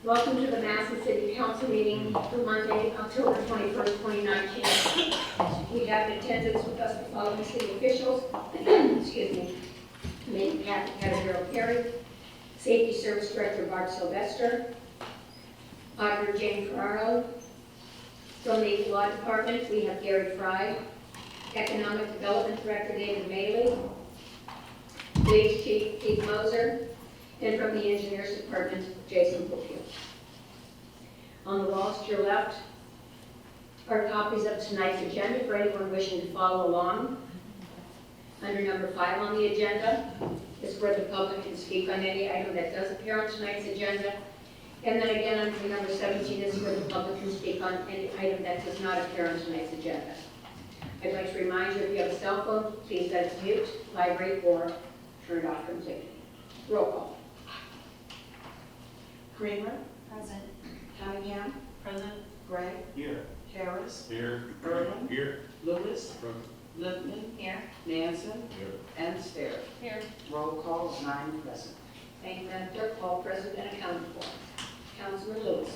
Welcome to the Massillon City Council meeting for Monday, October 21st, 2019. We have in attendance with us the following city officials. Excuse me. Mayor Catherine Perry, Safety Service Director Bart Sylvester, Auditor Jane Ferraro. From the Law Department, we have Gary Fry, Economic Development Director David Maley, Police Chief Keith Moser, and from the Engineers Department, Jason Bookfield. On the walls to your left are copies of tonight's agenda for anyone wishing to follow along. Under number 5 on the agenda is where the public can speak on any item that does appear on tonight's agenda. And then again, under number 17 is where the public can speak on any item that does not appear on tonight's agenda. I'd like to remind you, if you have a cell phone, please set it to mute, vibrate, or turn it off completely. Roll call. Kramer, Present. Cunningham, Present. Gregg, Here. Harris, Here. Berman, Here. Lewis, Present. Lippman, Here. Nansen, Here. and Stair. Here. Roll call, 9 present. Thank you, Madam Clerk. Call present and accounted for. Councilman Lewis.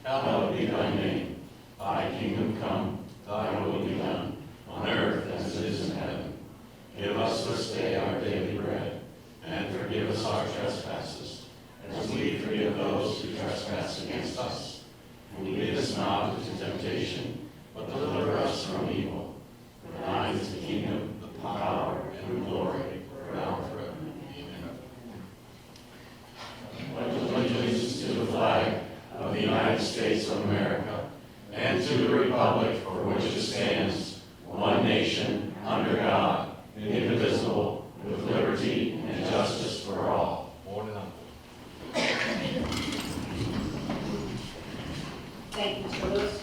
Hallowed be thy name. Thy kingdom come, thy will be done, on earth as it is in heaven. Give us this day our daily bread, and forgive us our trespasses, as we forgive those who trespass against us. And lead us not into temptation, but deliver us from evil. For thine is the kingdom, the power, and the glory, forever and forever. Amen. Pledge allegiance to the flag of the United States of America, and to the republic for which it stands, one nation, under God, indivisible, with liberty and justice for all. Thank you, Mr. Lewis.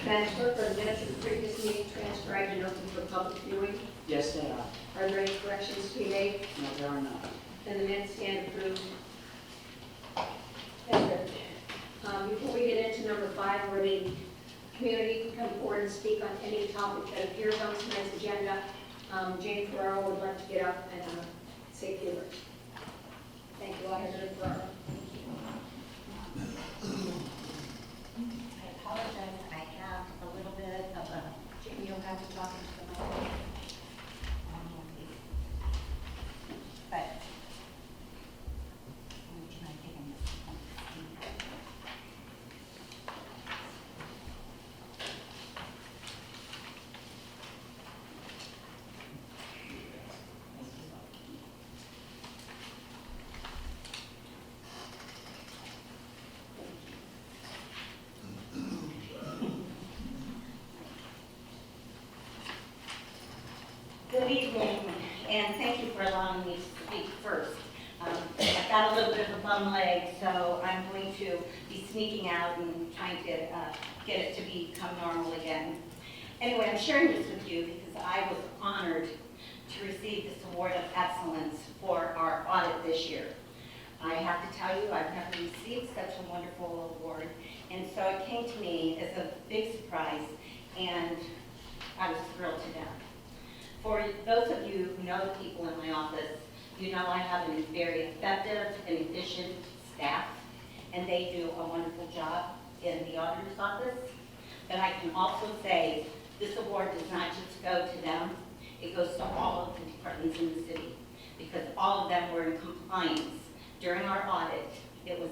Madam Clerk, are the minutes of the previous meeting transcribed and open for public viewing? Yes, they are. Are there any corrections to be made? No, there are not. Then the minutes stand approved. That's it. Before we get into number 5, where the community can come forward and speak on any topic that appears on tonight's agenda, Jane Ferraro would like to get up and say a few words. Thank you, Auditor Ferraro. I apologize. I have a little bit of a, Jimmy, you'll have to talk into the microphone. But, I'm going to try getting this. Good evening, and thank you for allowing me to speak first. I've got a little bit of a bum leg, so I'm going to be sneaking out and trying to get it to become normal again. Anyway, I'm sharing this with you because I was honored to receive this award of excellence for our audit this year. I have to tell you, I've never received such a wonderful award, and so it came to me as a big surprise, and I was thrilled to death. For those of you who know the people in my office, you know I have a very effective and efficient staff, and they do a wonderful job in the auditor's office. But I can also say this award does not just go to them, it goes to all of the departments in the city, because all of them were in compliance during our audit. It was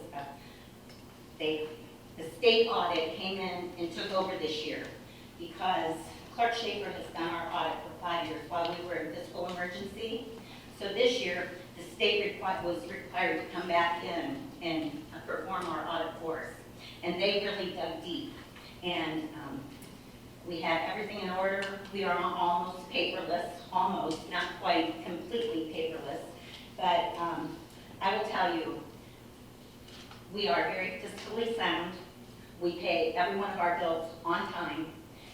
the state audit came in and took over this year because Clerk Schaefer has done our audit for 5 years while we were in fiscal emergency. So this year, the state was required to come back in and perform our audit for us. And they really dug deep. And we had everything in order. We are almost paperless, almost, not quite completely paperless. But I will tell you, we are very fiscally sound. We pay every one of our bills on time,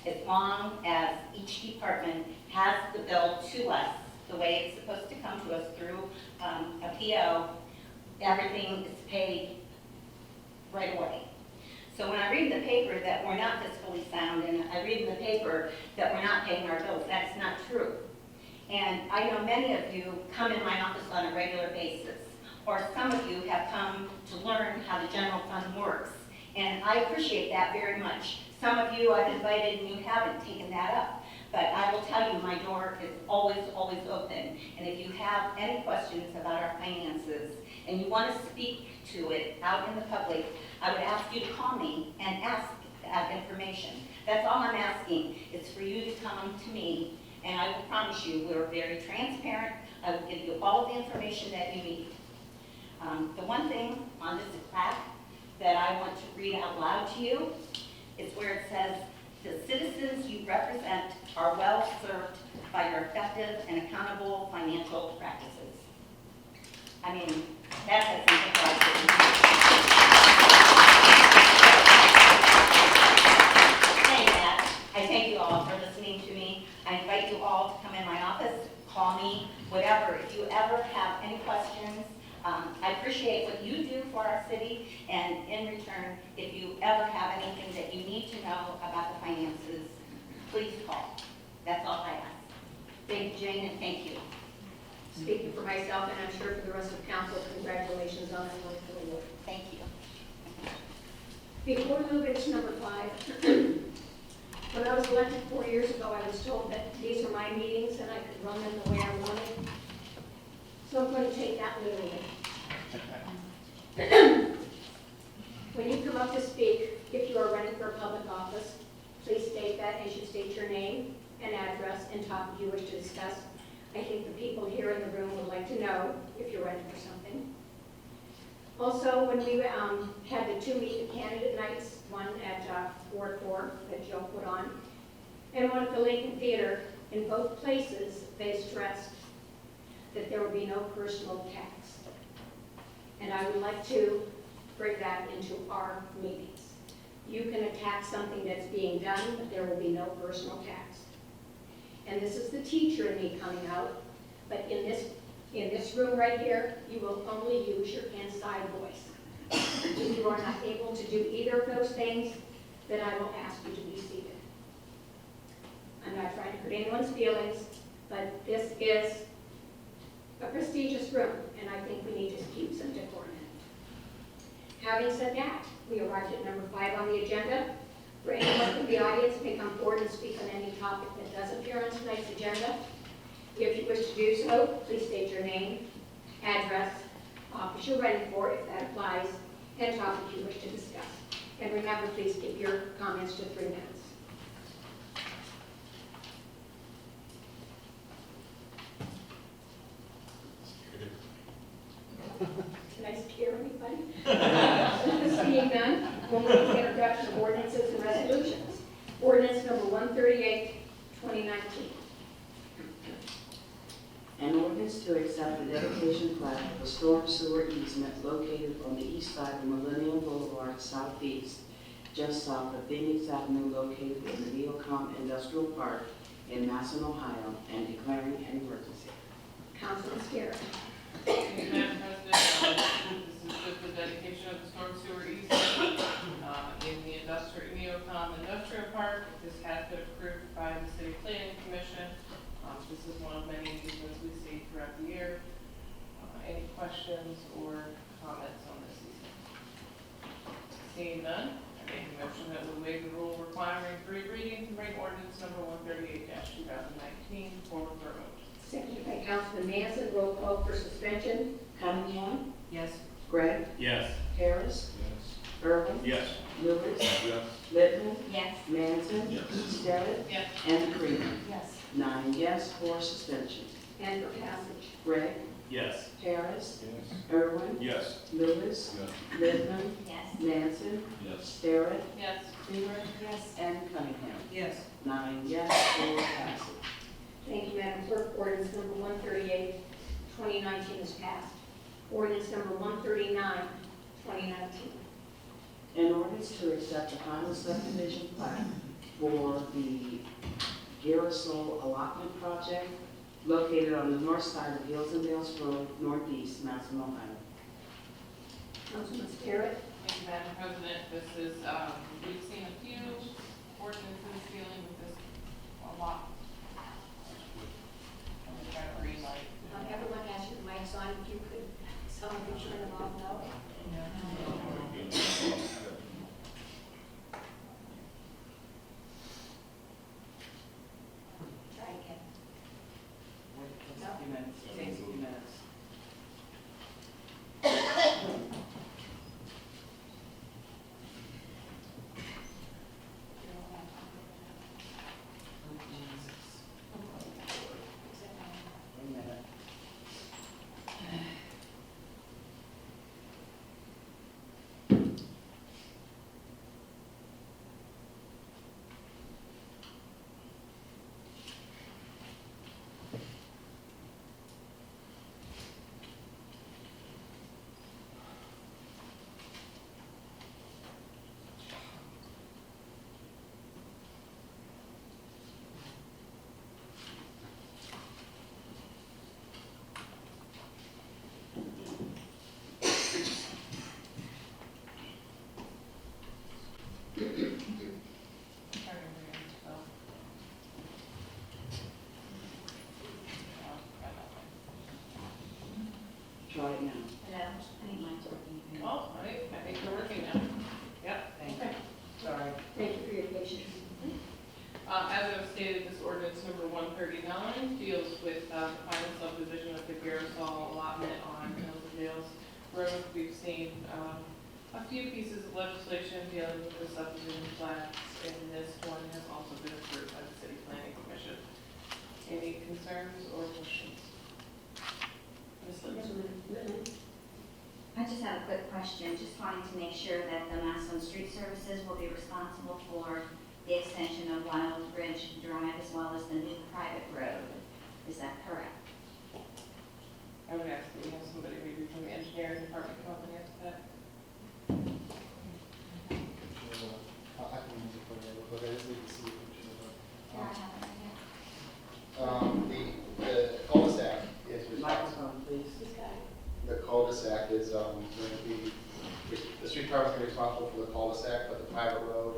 as long as each department has the bill to us the way it's supposed to come to us through a PO. Everything is paid right away. So when I read in the paper that we're not fiscally sound, and I read in the paper that we're not paying our bills, that's not true. And I know many of you come in my office on a regular basis, or some of you have come to learn how the general fund works. And I appreciate that very much. Some of you I've invited and you haven't taken that up. But I will tell you, my door is always, always open. And if you have any questions about our finances and you want to speak to it out in the public, I would ask you to call me and ask that information. That's all I'm asking. It's for you to come to me, and I will promise you we're very transparent. I will give you all the information that you need. The one thing on this plaque that I want to read out loud to you is where it says, "The citizens you represent are well served by your effective and accountable financial practices." I mean, that has something to saying that, I thank you all for listening to me. I invite you all to come in my office, call me, whatever. If you ever have any questions, I appreciate what you do for our city, and in return, if you ever have anything that you need to know about the finances, please call. That's all I ask. Thank you, Jane, and thank you. Speaking for myself, and I'm sure for the rest of the council, congratulations on that wonderful award. Thank you. Before we move into number 5, when I was elected 4 years ago, I was told that these were my meetings and I could run them the way I wanted. So I'm going to take that literally. When you come up to speak, if you are running for a public office, please state that as you state your name and address and topic you wish to discuss. I think the people here in the room would like to know if you're running for something. Also, when we had the 2 meet the candidate nights, one at Ward 4 that Joe put on, and one at the Lincoln Theater, in both places they stressed that there would be no personal tax. And I would like to bring that into our meetings. You can attack something that's being done, but there will be no personal tax. And this is the teacher in me coming out, but in this room right here, you will only use your inside voice. If you are not able to do either of those things, then I will ask you to be seated. I'm not trying to hurt anyone's feelings, but this is a prestigious room, and I think we need to keep some decorum in it. Having said that, we arrived at number 5 on the agenda. For anyone from the audience may come forward and speak on any topic that does appear on tonight's agenda. If you wish to do so, please state your name, address, office you're running for, if that applies, and topic you wish to discuss. And remember, please keep your comments to 3 minutes. Can I scare anybody? Seeing none, we'll move to introduction of ordinances and resolutions. Ordinance number 138, 2019. An ordinance to accept the dedication plaque of a storm sewer easement located on the east side of Millennium Boulevard southeast, just south of Phoenix Avenue, located in the Neocom Industrial Park in Massillon, Ohio, and declaring an emergency. Councilman Scarrett. Thank you, Madam President. This is just the dedication of the storm sewer easement in the Neocom Industrial Park. This has been approved by the City Planning Commission. This is one of many easements we see throughout the year. Any questions or comments on this easement? Seeing none, I make a motion that we waive the rule requiring 3 readings and bring ordinance number 138-2019 forward for a vote. Seconded by Councilman Manson. Roll call for suspension. Cunningham, Yes. Gregg, Yes. Harris, Yes. Irwin, Yes. Lewis, Yes. Littman, Yes. Manson, Yes. Sterrett, Yes. and Freeman. Yes. 9 yes for suspension. And for passage. Gregg, Yes. Harris, Yes. Irwin, Yes. Lewis, Yes. Littman, Yes. Manson, Yes. Sterrett, Yes. Freeman, Yes. and Cunningham. Yes. 9 yes for passage. Thank you, Madam Clerk. Ordinance number 138, 2019 is passed. Ordinance number 139, 2019. An ordinance to accept the final subdivision plat for the Garrisol Allotment Project located on the north side of Hills and Dales Road, northeast, Massillon, Ohio. Councilman Scarrett. Make you, Madam President. This is, we've seen a few ordinances dealing with this a lot. I'm gonna try to green light. Everyone has your mics on, if you could, someone could turn them off now. Try again. Wait, just a few minutes. It takes a few minutes. Wait a minute. Try it now. Hello, I think mine's working. Oh, all right, I think we're working now. Yep. Thank you. Sorry. Thank you for your patience. As I've stated, this ordinance number 139 deals with the final subdivision of the Garrisol allotment on Hills and Dales Road. We've seen a few pieces of legislation dealing with the subdivision plats, and this one has also been approved by the City Planning Commission. Any concerns or questions? Ms. Lindsay? I just have a quick question, just wanting to make sure that the Massillon Street Services will be responsible for the extension of Wild Ridge Drive as well as the new private road. Is that correct? I would ask that we have somebody maybe from the engineering department come up and answer that. I can use it for a little bit, I just need to see a picture of Yeah, I have it right here. The cul-de-sac is responsible. Microphone, please. He's got it. The cul-de-sac is going to be, the street department's going to be responsible for the cul-de-sac, but the private road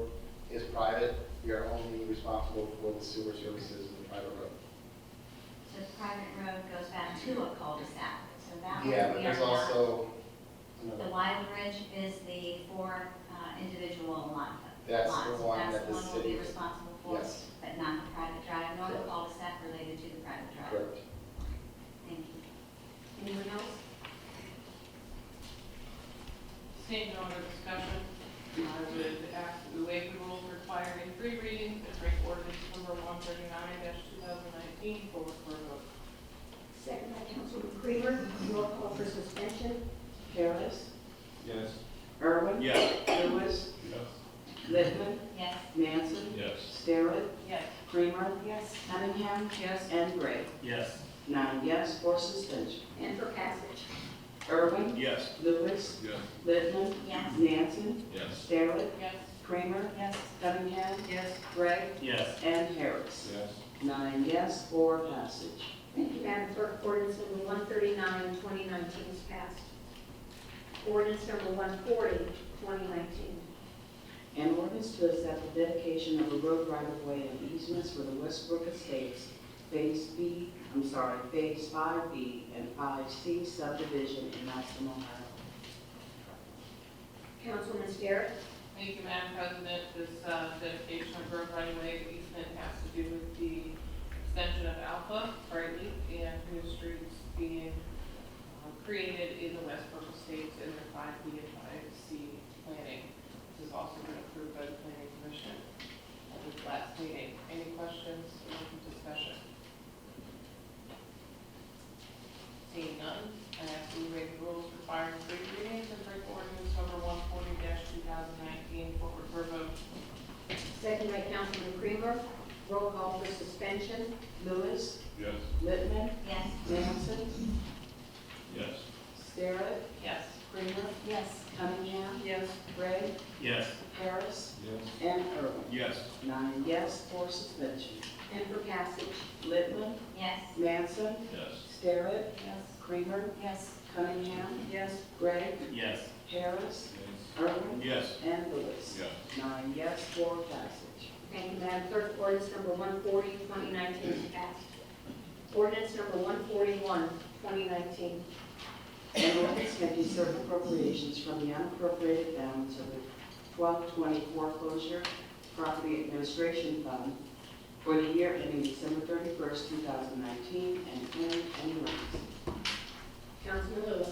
is private. We are only responsible for the sewer services in the private road. So the private road goes back to a cul-de-sac, so that Yeah, one but we are there's not. also The another, Wild Ridge is the four individual lots. that's the one That's that the the one we'll be city, responsible for, yes, but not the private drive, nor the Correct. cul-de-sac related to the private drive. correct. Thank you. Anyone else? Seeing no other discussion, I would ask that we waive the rules requiring 3 readings and bring ordinance number 139-2019 forward for a vote. Second by Councilman Creamer, roll call for suspension. Harris, Yes. Irwin. Yes. Lewis, Yes. Littman, Yes. Manson, Yes. Starrett, Yes. Creamer, Yes. Cunningham, Yes. and Gray. Yes. 9 yes for suspension. And for passage. Irwin, Yes. Lewis, Yes. Littman, Yes. Nancy, Yes. Starrett, Yes. Kramer, Yes. Cunningham, Yes. Gray, Yes. and Harris. Yes. 9 yes for passage. Thank you, Madam Clerk. Ordinance number 139, 2019 is passed. Ordinance number 140, 2019. An ordinance to accept the dedication of a road right-of-way and easements for the Westbrook Estates, Phase 5B and 5C subdivision in Massillon, Ohio. Councilman Starrett. Thank you, Madam President. This dedication of road right-of-way easement has to do with the extension of Alpha, Brightly, and new streets being created in the Westbrook Estates in their 5B and 5C planning. This has also been approved by the Planning Commission at this last meeting. Any questions or discussion? Seeing none, I ask that we waive the rules requiring 3 readings and bring ordinance number 140-2019 forward for a vote. Second by Councilman Creamer. Roll call for suspension. Lewis, Yes. Littman, Yes. Manson, Yes. Starrett, Yes. Kramer, Yes. Cunningham, Yes. Gray, Yes. Harris, Yes. and Irwin. Yes. 9 yes for suspension. And for passage. Littman, Yes. Manson, Yes. Starrett, Yes. Kramer, Yes. Cunningham, Yes. Gray, Yes. Harris, Yes. Irwin? Yes. And Lewis? Yes. 9 yes for passage. Thank you, Madam Clerk. Ordinance number 140, 2019 is passed. Ordinance number 141, 2019. An ordinance making certain appropriations from the unappropriated balance of the 1220 foreclosure property administration fund for the year ending December 31st, 2019, and declaring an emergency. Councilman Lewis.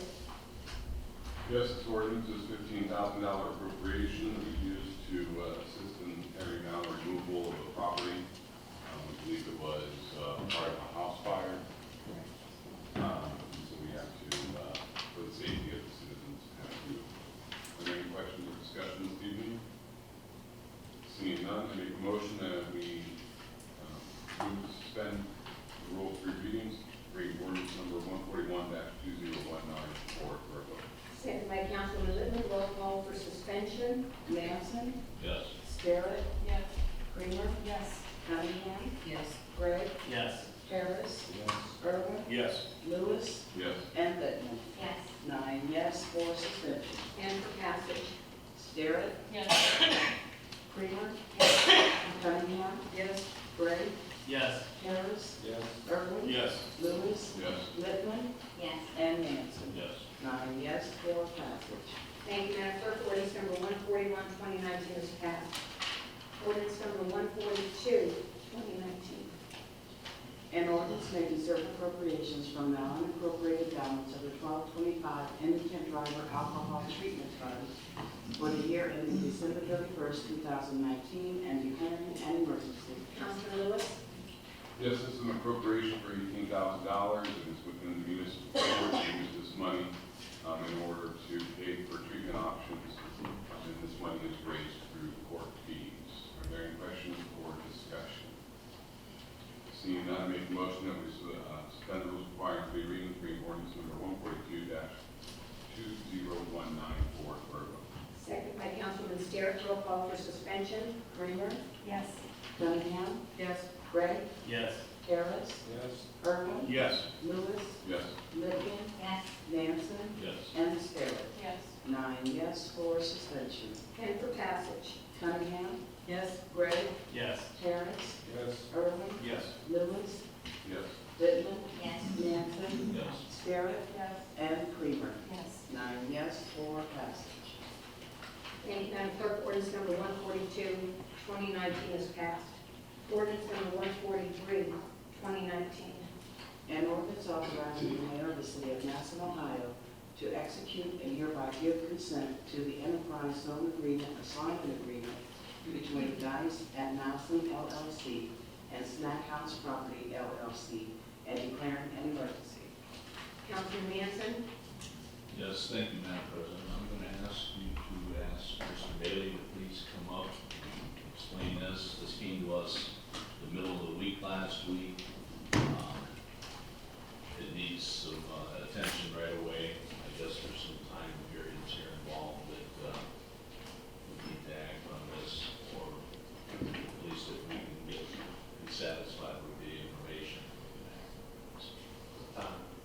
Yes, this ordinance is $15,000 appropriation that we use to assist in carrying out removal of the property. We believe it was part of a house fire. So we have to, for the safety of the citizens, have to. Are there any questions or discussion this evening? Seeing none, I make a motion that we move to suspend the rules 3 readings, bring ordinance number 141-2019 forward for a vote. Second by Councilman Littman. Roll call for suspension. Manson? Yes. Barrett? Yes. Kramer? Yes. Cunningham? Yes. Gregg? Yes. Harris? Yes. Irwin? Yes. Lewis? Yes. And Littman. Yes. 9 yes for suspension. And for passage. Barrett? Yes. Kramer? Cunningham? Yes. Gregg? Yes. Harris? Yes. Irwin? Yes. Lewis? Yes. Littman? Yes. And Manson. Yes. 9 yes for passage. Thank you, Madam Clerk. Ordinance number 141, 2019 is passed. Ordinance number 142, 2019. An ordinance making certain appropriations from the unappropriated balance of the 1225 Indigent Driver Alcohol Treatment Fund for the year ending December 31st, 2019, and declaring an emergency. Councilman Lewis. Yes, this is an appropriation for $18,000, and it's within the municipal court to use this money in order to pay for treatment options, and this money is raised through court fees. Are there any questions or discussion? Seeing none, I make a motion that we suspend the rules requiring 3 readings, bring ordinance number 142-2019 forward for a vote. Second by Councilman Sterrett. Roll call for suspension. Kramer? Yes. Cunningham? Yes. Gregg? Yes. Harris? Yes. Irwin? Yes. Lewis? Yes. Littman? Yes. Manson? Yes. And Barrett. Yes. 9 yes for suspension. And for passage. Cunningham? Yes. Gregg? Yes. Harris? Yes. Irwin? Yes. Lewis? Yes. Littman? Yes. Manson? Yes. Barrett? Yes. And Kramer. Yes. 9 yes for passage. Thank you, Madam Clerk. Ordinance number 142, 2019 is passed. Ordinance number 143, 2019. An ordinance authorizing the mayor of the city of Massillon, Ohio, to execute and hereby give consent to the enterprise zone agreement assignment agreement between Dice at Massillon LLC and Snack House Property LLC, and declaring an emergency. Councilman Manson. Yes, thank you, Madam President. I'm going to ask you to ask Mr. Bailey to please come up and explain this. This came to us the middle of the week last week. It needs some attention right away. I guess there's some time periods here involved that we need to act on this, or at least if we can be satisfied with the information.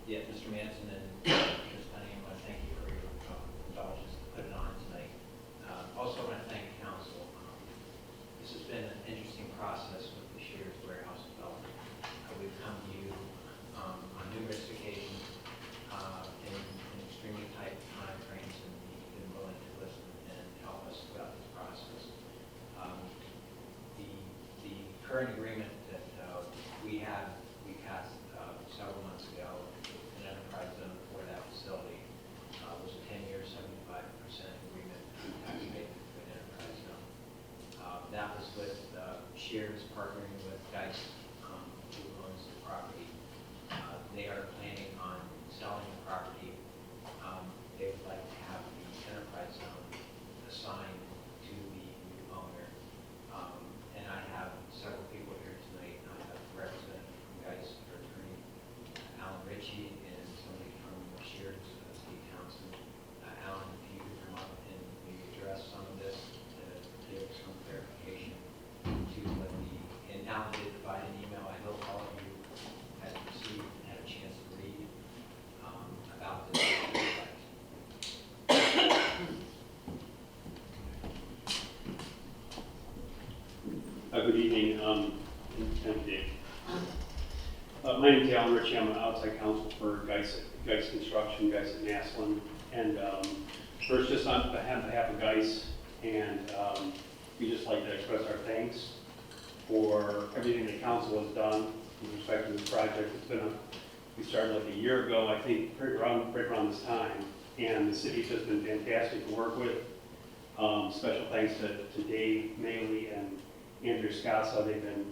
Yeah, Mr. Manson and Ms. Cunningham, I thank you for your indulgence to put it on tonight. Also, I want to thank the council. This has been an interesting process with the Shears Warehouse development. We've come to you on numerous occasions in extremely tight time frames, and you've been willing to listen and help us throughout this process. The current agreement that we passed several months ago, an enterprise zone for that facility, was a 10-year, 75% agreement to tax pay for an enterprise zone. That was with Shears partnering with Dice, who owns the property. They are planning on selling the property. They would like to have the enterprise zone assigned to the new owner. And I have several people here tonight. I have a representative from Dice, their attorney, Alan Ritchie, and somebody from Shears, Steve Townsend. Alan, if you could come up and maybe address some of this, give some clarification to what and Alan did provide an email. I hope all of you have received and had a chance to read about this. Good evening, thank you, Dave. My name is Alan Ritchie. I'm an outside counsel for Geis Construction, Geis at Massillon. And first, just on behalf of Geis, and we just like to express our thanks for everything the council has done with respect to this project. We started like a year ago, I think, right around this time, and the city's just been fantastic to work with. Special thanks to Dave Maley and Andrew Scassa. They've been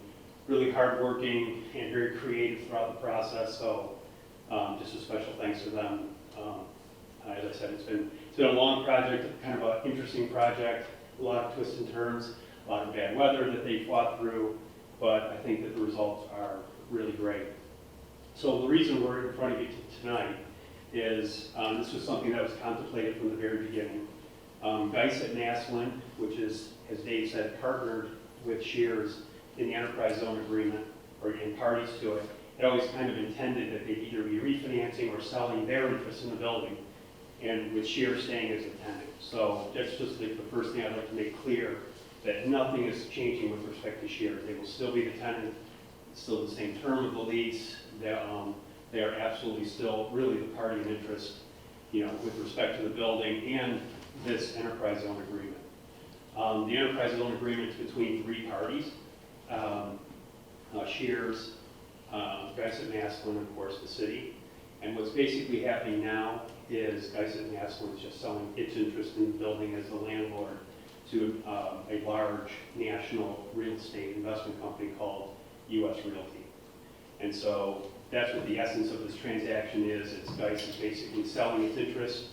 really hardworking and very creative throughout the process, so just a special thanks to them. As I said, it's been a long project, kind of an interesting project, a lot of twists and turns, a lot of bad weather that they fought through, but I think that the results are really great. So the reason we're in front of you tonight is this was something that was contemplated from the very beginning. Geis at Massillon, which is, as Dave said, partnered with Shears in the enterprise zone agreement, or in parties to it, it always kind of intended that they'd either be refinancing or selling their interest in the building, and with Shears staying as a tenant. So that's just the first thing I'd like to make clear, that nothing is changing with respect to Shears. They will still be the tenant, it's still the same term of the lease. They are absolutely still really the party in interest, with respect to the building and this enterprise zone agreement. The enterprise zone agreement is between three parties. Shears, Geis at Massillon, and of course the city. And what's basically happening now is Geis at Massillon is just selling its interest in the building as the landlord to a large national real estate investment company called U.S. Realty. And so that's what the essence of this transaction is. It's Geis is basically selling its interest,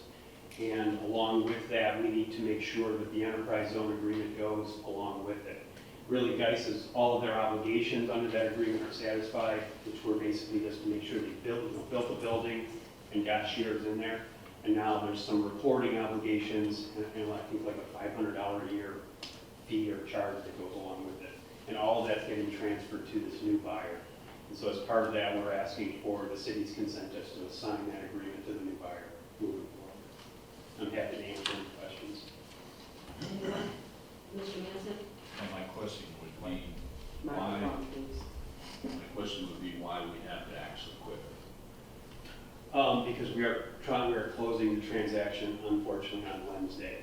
and along with that, we need to make sure that the enterprise zone agreement goes along with it. Really, Geis is, all of their obligations under that agreement are satisfied, which were basically just to make sure they built the building and got Shears in there. And now there's some reporting obligations, and I think like a $500 a year fee or charge that goes along with it. And all of that's getting transferred to this new buyer. And so as part of that, we're asking for the city's consent just to assign that agreement to the new buyer moving forward. I'm happy to answer any questions. Anyone? Mr. Manson? And my question would be, Microphone, please. why we have to act so quick? Because we are closing the transaction, unfortunately, on Wednesday.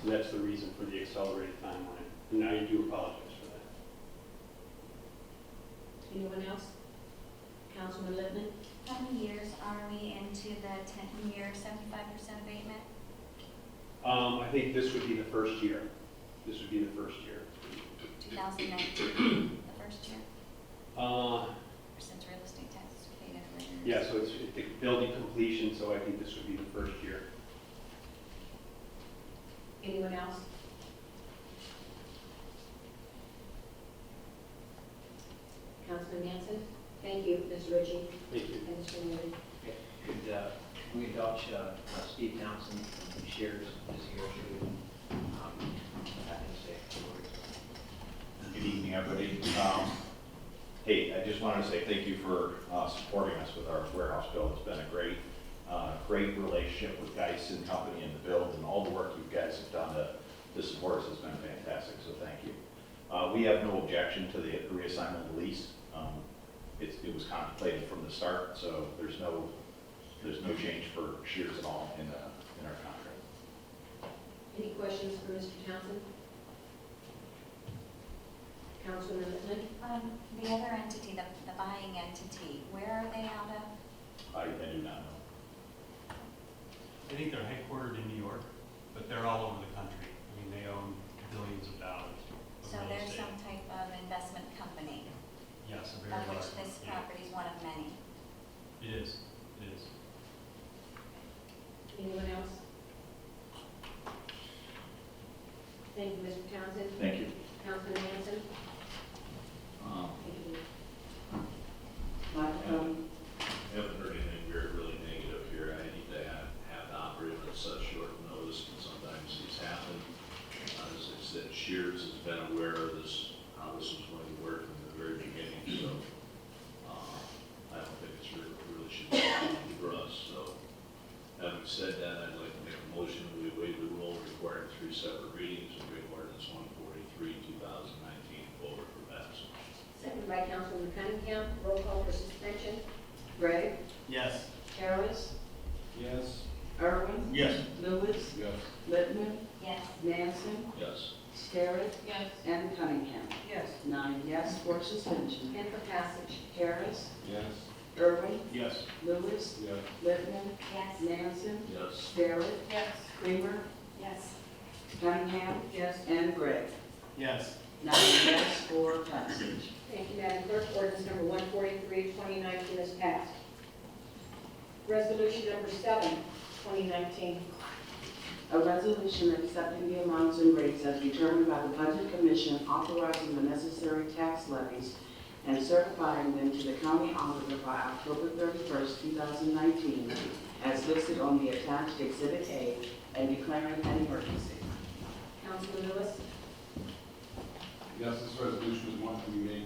So that's the reason for the accelerated timeline. And I do apologize for that. Anyone else? Councilman Littman? How many years are we into the 10-year 75% abatement? I think this would be the first year. This would be the first year. 2019, the first year, Uh, since real estate taxes are paid every year. yeah, so it's the building completion, so I think this would be the first year. Anyone else? Councilman Manson? Thank you, Ms. Ritchie. Thank you. And Mr. Moody. Could we indulge Steve Townsend from Shears is here to have him say a few words? Good evening, everybody. Hey, I just wanted to say thank you for supporting us with our warehouse build. It's been a great relationship with Geis and company in the build, and all the work you guys have done to support us has been fantastic, so thank you. We have no objection to the reassignment of the lease. It was contemplated from the start, so there's no change for Shears at all in our contract. Any questions for Mr. Townsend? Councilman Littman? The other entity, the buying entity, where are they out of? I do not know. I think they're headquartered in New York, but they're all over the country. I mean, they own billions of dollars of So real there's estate. some type of investment company, Yes, a very of which large this one, yeah. property is one of many. It is, it is. Anyone else? Thank you, Mr. Townsend. Thank you. Councilman Manson? Thank you. Microphone. I haven't heard anything really negative here. I hate to have to operate on such short notice, but sometimes these happen. As I said, Shears has been aware of this, how this was going to work from the very beginning, so I don't think it's really should be a challenge for us. So having said that, I'd like to make a motion that we waive the rule requiring 3 separate readings and bring ordinance 143, 2019 forward. by Councilman Cunningham. Roll call for suspension. Gregg, Yes. Harris, Yes. Irwin, Yes. Lewis, Yes. Littman, Yes. Manson, Yes. Sterrett, Yes. and Cunningham. Yes. 9 yes for suspension. And for passage. Harris, Yes. Irwin, Yes. Lewis, Yes. Littman, Yes. Manson, Yes. Sterrett, Yes. Kramer, Yes. Cunningham, Yes. and Gregg. Yes. 9 yes for passage. Thank you, Madam Clerk. Ordinance number 143, 2019 is passed. Resolution number 7, 2019. A resolution accepting the amounts and rates as determined by the Budget Commission, authorizing the necessary tax levies and certifying them to the county auditor by October 31st, 2019, as listed on the attached Exhibit A, and declaring an emergency. Councilman Lewis. Yes, this resolution is one that we make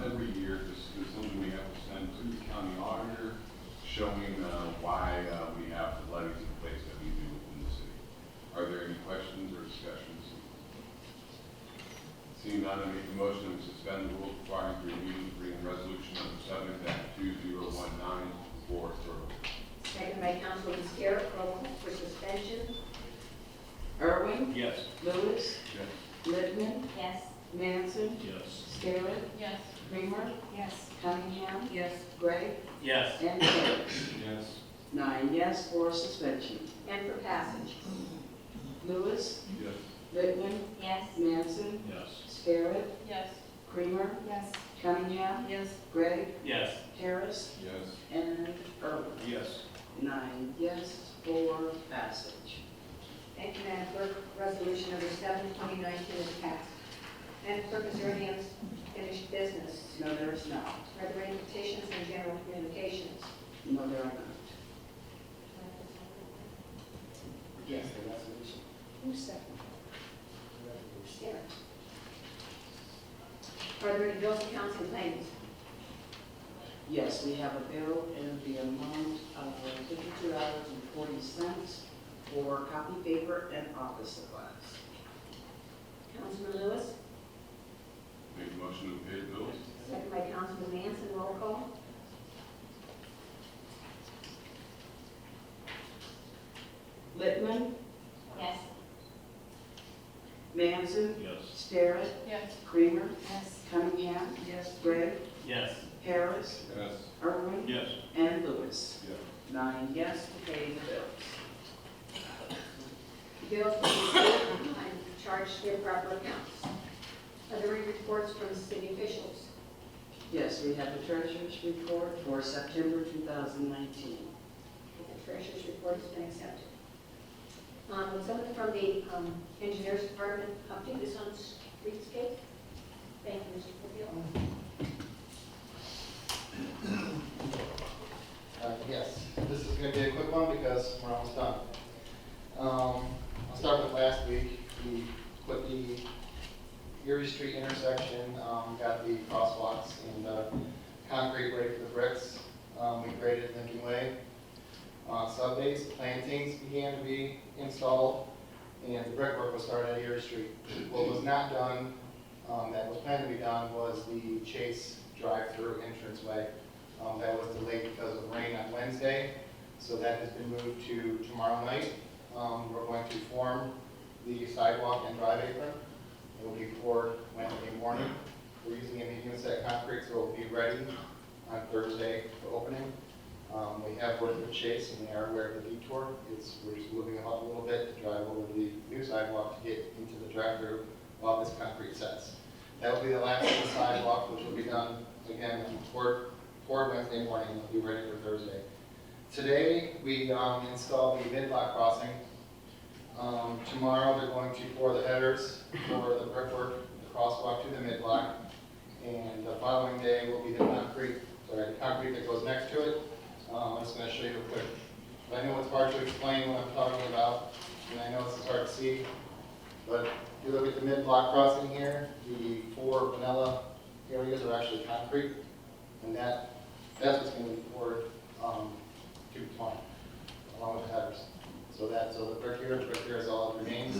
every year. This is something we have to send to the county auditor, showing why we have the levies in place that we do within the city. Are there any questions or discussions? Seeing none, I make a motion to suspend the rules requiring three readings, reading resolution number 7-2019 for thorough. Second by Councilman Sterrett. Roll call for suspension. Irwin, Yes. Lewis, Yes. Littman, Yes. Manson, Yes. Sterrett, Yes. Kramer, Yes. Cunningham, Yes. Gregg, Yes. and Harris. Yes. 9 yes for suspension. And for passage. Lewis, Yes. Littman, Yes. Manson, Yes. Sterrett, Yes. Kramer, Yes. Cunningham, Yes. Gregg, Yes. Harris, Yes. and Irwin. Yes. 9 yes for passage. Thank you, Madam Clerk. Resolution number 7, 2019 is passed. Madam Clerk, is there any unfinished business? No, there is not. Are there any petitions and general communications? No, there are not. Yes, the resolution. Who's second? Sterrett. Are there any bills, accounts, and claims? Yes, we have a bill in the amount of $52.40 for copy paper and office supplies. Councilman Lewis, Make a motion to pay the bills. second by Councilman Manson. Roll call. Littman, Yes. Manson, Yes. Sterrett, Yes. Kramer, Yes. Cunningham, Yes. Gregg, Yes. Harris, Yes. Irwin, Yes. and Lewis. Yes. 9 yes to pay the bills. Bills will be paid and charged to their proper accounts. Are there any reports from city officials? Yes, we have the treasurer's report for September 2019. The treasurer's report has been accepted. Would someone from the engineers department update this on streetscape? Thank you, Mr. Fulvio. Yes, this is going to be a quick one because we're almost done. I'll start with last week. We put the Erie Street intersection, got the crosswalks and concrete ready for the bricks. We graded Lincoln Way. Sub-base plantings began to be installed, and the brickwork was started at Erie Street. What was not done, that was planned to be done, was the Chase drive-through entranceway. That was delayed because of rain on Wednesday, so that has been moved to tomorrow night. We're going to form the sidewalk and drive apron. It will be poured Wednesday morning. We're using a medium set concrete, so it will be ready on Thursday for opening. We have worked with Chase, and they are aware of the detour. We're just moving up a little bit to drive over the new sidewalk to get into the drive-through while this concrete sets. That will be the last of the sidewalk, which will be done again poured Wednesday morning. It'll be ready for Thursday. Today we installed the mid-block crossing. Tomorrow they're going to pour the headers for the brickwork, the crosswalk to the mid-block, and the following day will be the concrete that goes next to it. I'm just going to show you real quick. I know it's hard to explain what I'm talking about, and I know this is hard to see, but if you look at the mid-block crossing here, the 4 vanilla areas are actually concrete, and that's what's going to be poured to tomorrow, along with the headers. So the brick here is all that remains.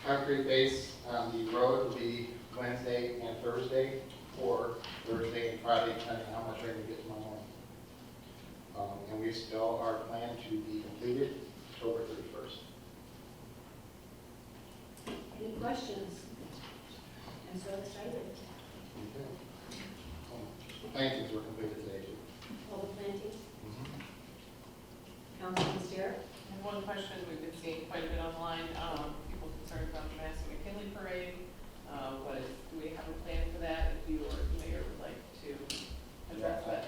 concrete base on the road will be Wednesday and Thursday, or Thursday and Friday, depending on how much rain we get tomorrow morning. And we still are planned to be completed October 31st. Any questions? I'm so excited. Okay. Plantings were completed today too. All the plantings. Councilman Steer? And one question we've been seeing quite a bit online, people concerned about the Massillon McKinley Parade. Do we have a plan for that? If you or the mayor would like to address that?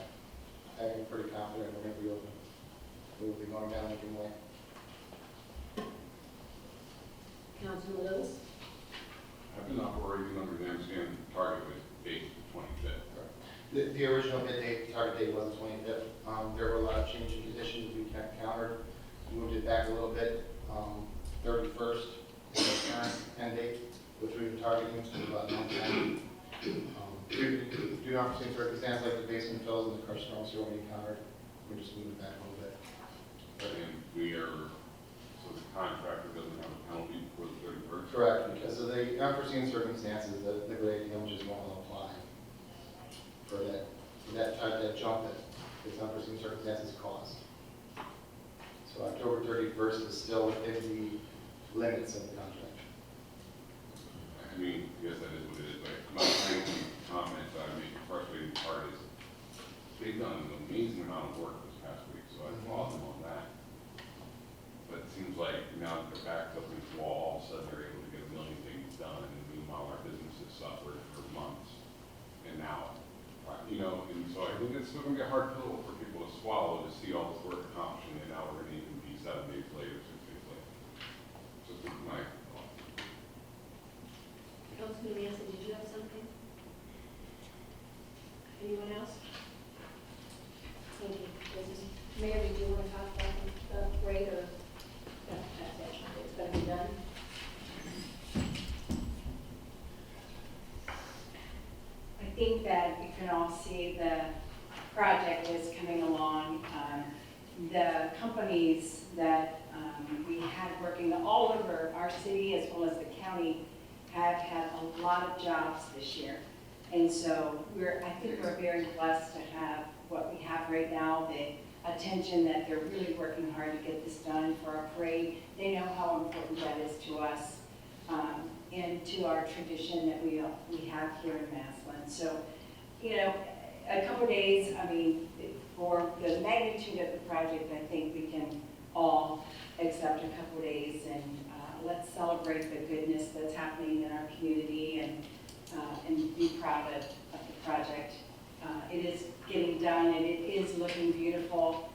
I'm pretty confident we're going to be open. We will be going down Lincoln Way. Councilman Lewis? I've been operating under the understanding the target was date 25th. The original bid date, target date was the 25th. There were a lot of changing conditions we encountered. Moved it back a little bit. 31st is the current end date, which we were targeting to about 9 time. Due to unforeseen circumstances like the basement fills and the crushed stone sewer we encountered, we just moved it back a little bit. And we are, so the contractor doesn't have a penalty for the 31st? Correct, because of the unforeseen circumstances, the grade damages won't apply for that jump that these unforeseen circumstances caused. So October 31st is still within the limits of the contract. I mean, yes, that is what it is, but my main comment that I make, the frustrating part is they've done an amazing amount of work this past week, so I applaud them on that. But it seems like now that they're backed up against the wall, all of a sudden they're able to get a million things done, and meanwhile our businesses suffered for months. And now, you know, and so I think it's still going to be a hard pill for people to swallow to see all this work accomplished, and now we're going to even be 7 days later, 6 days later. Just my thought. Councilman Manson, did you have something? Anyone else? Thank you. Mayor, did you want to talk about the parade or? No, that's it. It's going to be done. I think that you can all see the project is coming along. The companies that we had working all over our city as well as the county have had a lot of jobs this year. And so I think we're very blessed to have what we have right now, the attention that they're really working hard to get this done for our parade. They know how important that is to us and to our tradition that we have here in Massillon. So, you know, a couple days, I mean, for the magnitude of the project, I think we can all accept a couple days and let's celebrate the goodness that's happening in our community and be proud of the project. It is getting done and it is looking beautiful.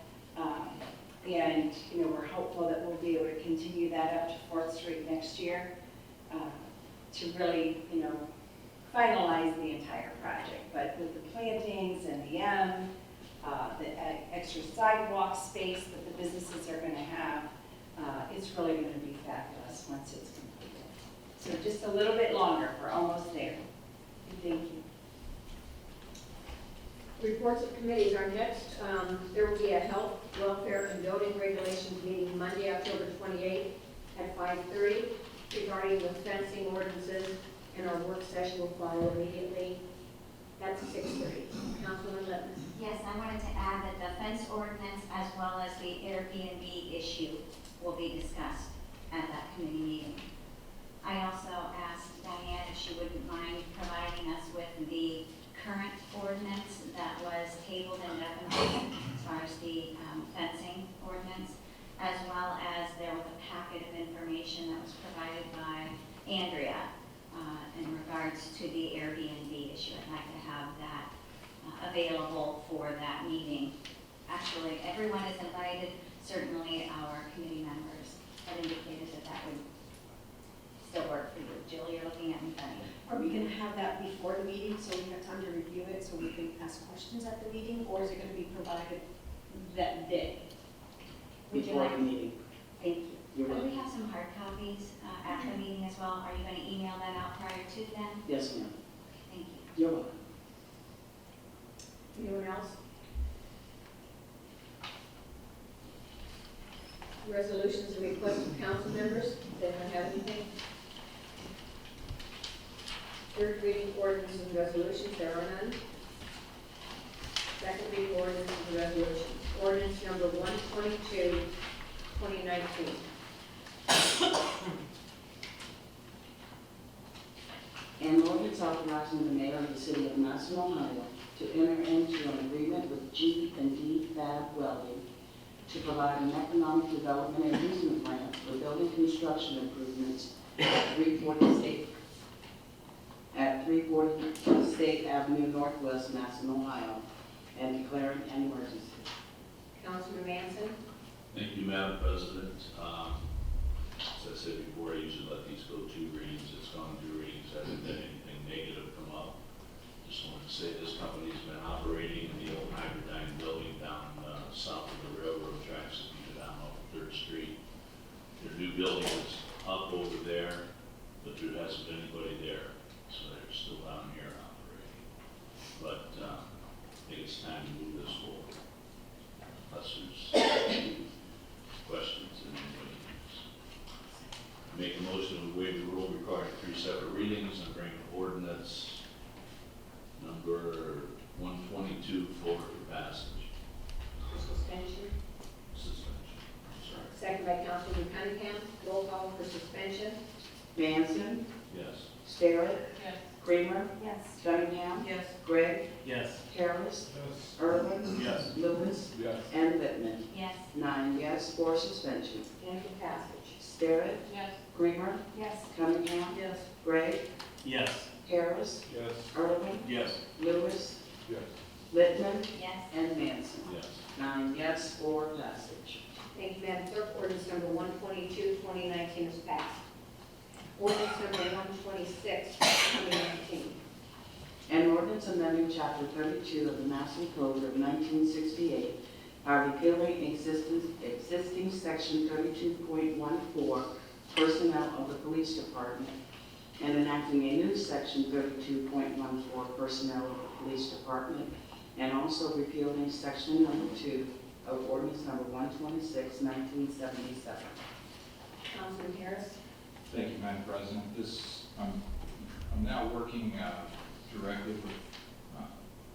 And, you know, we're hopeful that we'll be able to continue that up to 4th Street next year to really, you know, finalize the entire project. But with the plantings and the extra sidewalk space that the businesses are going to have, it's really going to be fabulous once it's completed. So just a little bit longer, we're almost there. Thank you. Reports of committees are next. There will be a health, welfare, and building regulations meeting Monday, October 28th at 5:30 regarding the fencing ordinances, and our work session will follow immediately. That's 6:30. Councilman Littman. Yes, I wanted to add that the fence ordinance as well as the Airbnb issue will be discussed at that committee meeting. I also asked Diane if she wouldn't mind providing us with the current ordinance that was tabled indefinitely as far as the fencing ordinance, as well as there was a packet of information that was provided by Andrea in regards to the Airbnb issue. I'd like to have that available for that meeting. Actually, everyone is invited. Certainly our committee members have indicated that that would still work for you. Jill, you're looking at me funny. Are we going to have that before the meeting so we have time to review it so we can ask questions at the meeting, or is it going to be provided that day? Would you Before like- the meeting. Thank you. You're Would we welcome. have some hard copies at the meeting as well? Are you going to email that out prior to then? Yes, ma'am. Thank you. You're welcome. Anyone else? Resolutions and requests of council members. Does anyone have anything? Third reading ordinances and resolutions, there are none. Second reading ordinances and resolutions. Ordinance number 122, 2019. An ordinance authorizing the mayor of the city of Massillon, Ohio, to enter into an agreement with G&D Fab Welding to provide an economic development and easement grant for building construction improvements at 340 State Avenue Northwest, Massillon, Ohio, and declaring an emergency. Councilman Manson. Thank you, Madam President. As I said before, I usually let these go 2 readings. It's gone 2 readings. Hasn't been anything negative come up. Just wanted to say this company's been operating in the old Hybridyne building down south of the railroad tracks, if you go down off of 3rd Street. Their new building is up over there, but there hasn't been anybody there, so they're still down here operating. But I think it's time to move this forward. Unless there's questions and anybody needs. Make a motion to waive the rule requiring 3 separate readings and bring ordinance number 122 forward for passage. Suspension. Suspension. Sorry. Second by Councilman Cunningham. Roll call for suspension. Manson, Yes. Starrett, Yes. Kramer, Yes. Cunningham, Yes. Gregg, Yes. Harris, Yes. Irwin, Yes. Lewis, Yes. and Whitman. Yes. 9 yes, 4 suspension. And for passage. Starrett, Yes. Kramer, Yes. Cunningham, Yes. Gregg, Yes. Harris, Yes. Irwin, Yes. Lewis, Yes. Littman, Yes. and Manson. Yes. 9 yes, 4 passage. Thank you, Madam Clerk. Ordinance number 122, 2019 is passed. Ordinance number 126, 2019. An ordinance amending Chapter 32 of the Massillon Code of 1968 by repealing existing Section 32.14 personnel of the police department and enacting a new Section 32.14 personnel of the police department, and also repealing Section number 2 of ordinance number 126, 1977. Councilman Harris. Thank you, Madam President. I'm now working directly with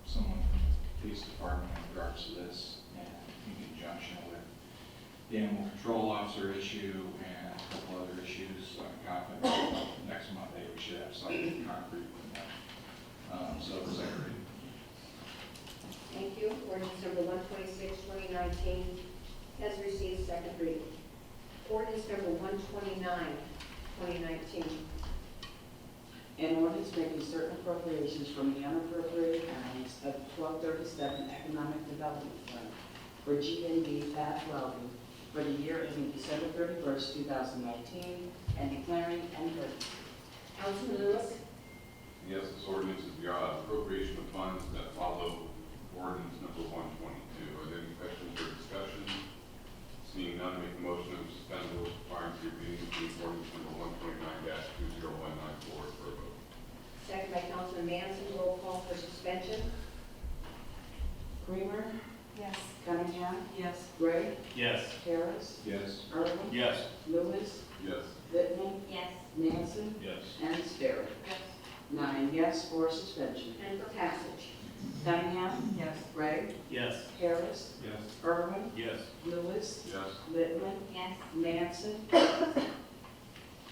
someone from the police department in regards to this, and in conjunction with the animal control officer issue and a couple other issues. I'm confident next Monday we should have something concrete with that. So it's agreed. Thank you. Ordinance number 126, 2019 has received second reading. Ordinance number 129, 2019. An ordinance making certain appropriations from the unappropriated earnings of 1237 Economic Development Fund for G&D Fab Welding for the year ending December 31st, 2019, and declaring an emergency. Councilman Lewis. Yes, this ordinance is the appropriation of funds that follow ordinance number 122. Are there any questions or discussion? Seeing none, make a motion to suspend the rules requiring 3 readings to ordinance number 129-20194 for a vote. Second by Councilman Manson. Roll call for suspension. Kramer, Yes. Cunningham, Yes. Gregg, Yes. Harris, Yes. Irwin, Yes. Lewis, Yes. Littman, Yes. Manson, Yes. and Starrett. Yes. 9 yes, 4 suspension. And for passage. Cunningham, Yes. Gregg, Yes. Harris, Yes. Irwin, Yes. Lewis, Yes. Littman, Yes. Manson,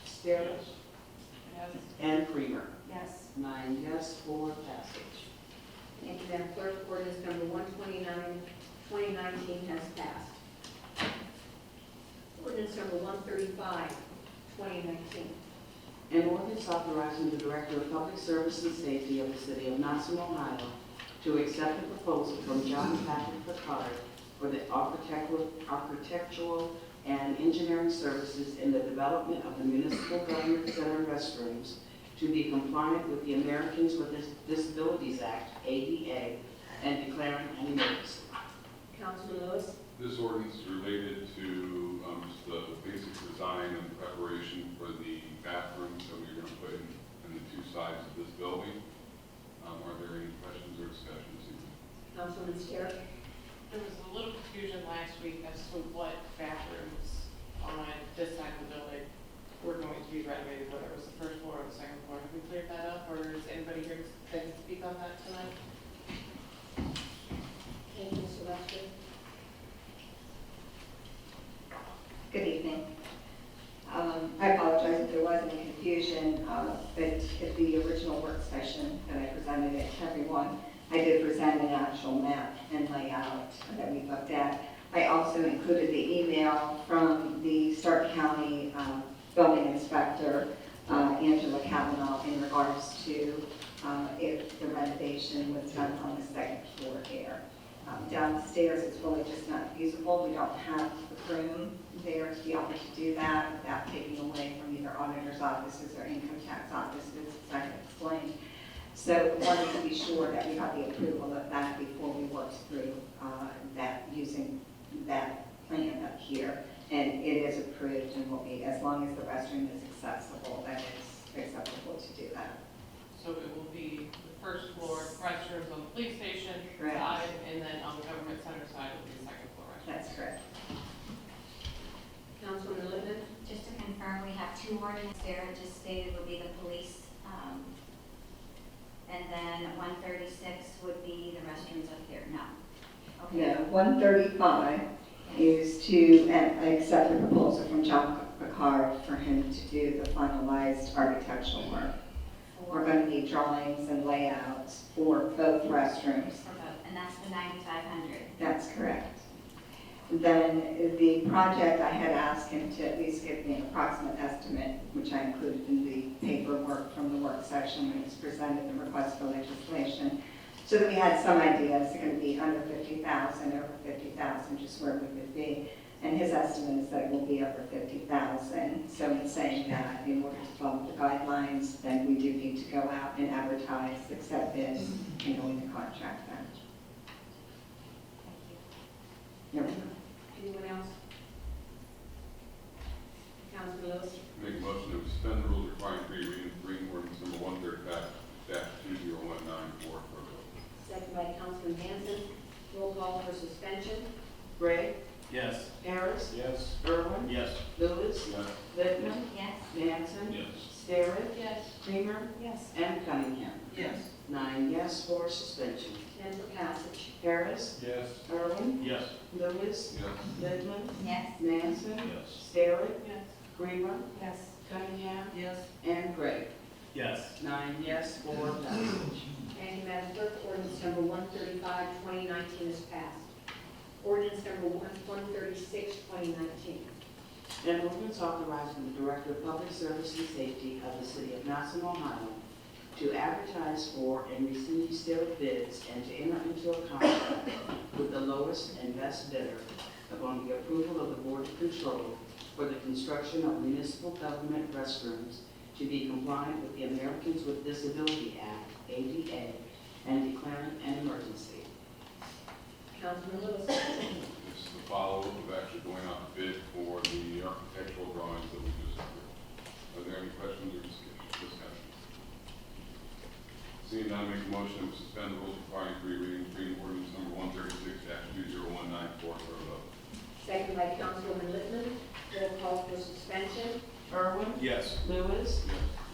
Starrett, Yes. and Kramer. Yes. 9 yes, 4 passage. Thank you, Madam Clerk. Ordinance number 129, 2019 has passed. Ordinance number 135, 2019. An ordinance authorizing the Director of Public Service and Safety of the City of Massillon, Ohio, to accept a proposal from John Patrick Picard for the architectural and engineering services in the development of the Municipal Government Center restrooms to be compliant with the Americans with Disabilities Act, ADA, and declaring an emergency. Councilman Lewis. This ordinance is related to just the basic design and preparation for the bathrooms that we're going to put in the 2 sides of this building. Are there any questions or discussions? Councilman Starrett. There was a little confusion last week as to what bathrooms on this side of the building were going to be renovated, whether it was the first floor or the second floor. Have we cleared that up, or is about that tonight. Thank you, Mr. Lester. Good evening. I apologize if there was any confusion, but at the original work session that I presented it to everyone, I did present an actual map and layout that we looked at. I also included the email from the Stark County building inspector, Angela Kavanaugh, in regards to if the renovation was done on the second floor here. Downstairs, it's really just not feasible. We don't have the room there to be able to do that without taking away from either auditor's offices or income tax offices, as I have explained. So we wanted to be sure that we got the approval of that before we worked through that, using that plan up here. And it is approved and will be, as long as the restroom is accessible, that is acceptable to do that. So it will be the first floor restrooms on the police station Correct. side, and then on the government center side will be the second floor restrooms. That's correct. Councilwoman Littman? Just to confirm, we have two ordinances there, it just stated would be the police. And then 136 would be the restrooms up here, no. Okay. No, 135 is to accept the proposal from John Picard for him to do the finalized architectural work. We're going to need drawings and layouts for both restrooms. For both, and that's the 9,500. That's correct. Then the project, I had asked him to at least give me an approximate estimate, which I included in the paperwork from the work session when it was presented, the request for legislation, so that we had some idea. Is it going to be under 50,000, over 50,000, just where we would be? And his estimate is that it will be over 50,000. So in saying that, in order to follow the guidelines, then we do need to go out and advertise, accept bids, and go into contract then. You're welcome. Anyone else? Councilman Lewis? Make a motion to suspend the rules requiring three readings, reading ordinance number 135-2019 for approval. Second by Councilman Hanson. Roll call for suspension. Gray, Yes. Harris, Yes. Irwin, Yes. Lewis, Yes. Littman, Yes. Manson, Yes. Sterrett, Yes. Creamer, Yes. and Cunningham. Yes. 9 yes for suspension. 10 for passage. Harris, Yes. Irwin, Yes. Lewis, Yes. Littman, Yes. Manson, Yes. Sterrett, Yes. Creamer, Yes. Cunningham, Yes. and Gray. Yes. 9 yes for passage. Thank you, Madam Clerk. Ordinance number 135, 2019 is passed. Ordinance number 136, 2019. An ordinance authorizing the Director of Public Service and Safety of the City of Massillon, Ohio, to advertise for and receive sealed bids and to enter into a contract with the lowest and best bidder upon the approval of the Board of Control for the construction of municipal government restrooms to be compliant with the Americans with Disability Act, ADA, and declaring an emergency. Councilman Lewis? This is the follow-up of actually going out to bid for the architectural drawings that we just approved. Are there any questions or discussion? Seeing none, make a motion to suspend the rules requiring three readings, reading ordinance number 136-2019 for a vote. Second by Councilwoman Littman. Roll call for suspension. Irwin, Yes. Lewis,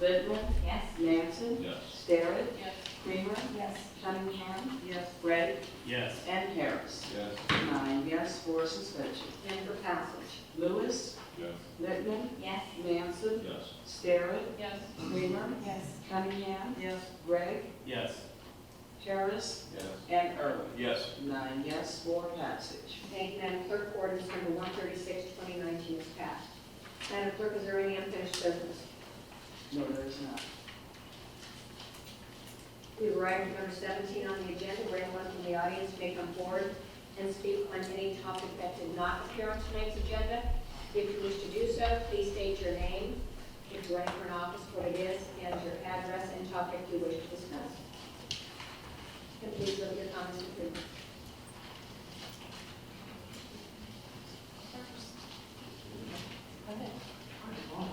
Littman, Yes. Manson, Yes. Sterrett, Yes. Creamer, Yes. Cunningham, Yes. Gray, Yes. and Harris. Yes. 9 yes for suspension. 10 for passage. Lewis, Yes. Littman, Yes. Manson, Yes. Sterrett, Yes. Creamer, Yes. Cunningham, Yes. Gray, Yes. Harris, Yes. and Irwin. Yes. 9 yes for passage. Thank you, Madam Clerk. Ordinance number 136, 2019 is passed. Madam Clerk, is there any unfinished business? No, there is not. We have item number 17 on the agenda, where anyone from the audience may come forward and speak on any topic that did not appear on tonight's agenda. If you wish to do so, please state your name, if you're running for an office, what it is, and your address and topic you wish to discuss. And please limit your comments to 3 minutes.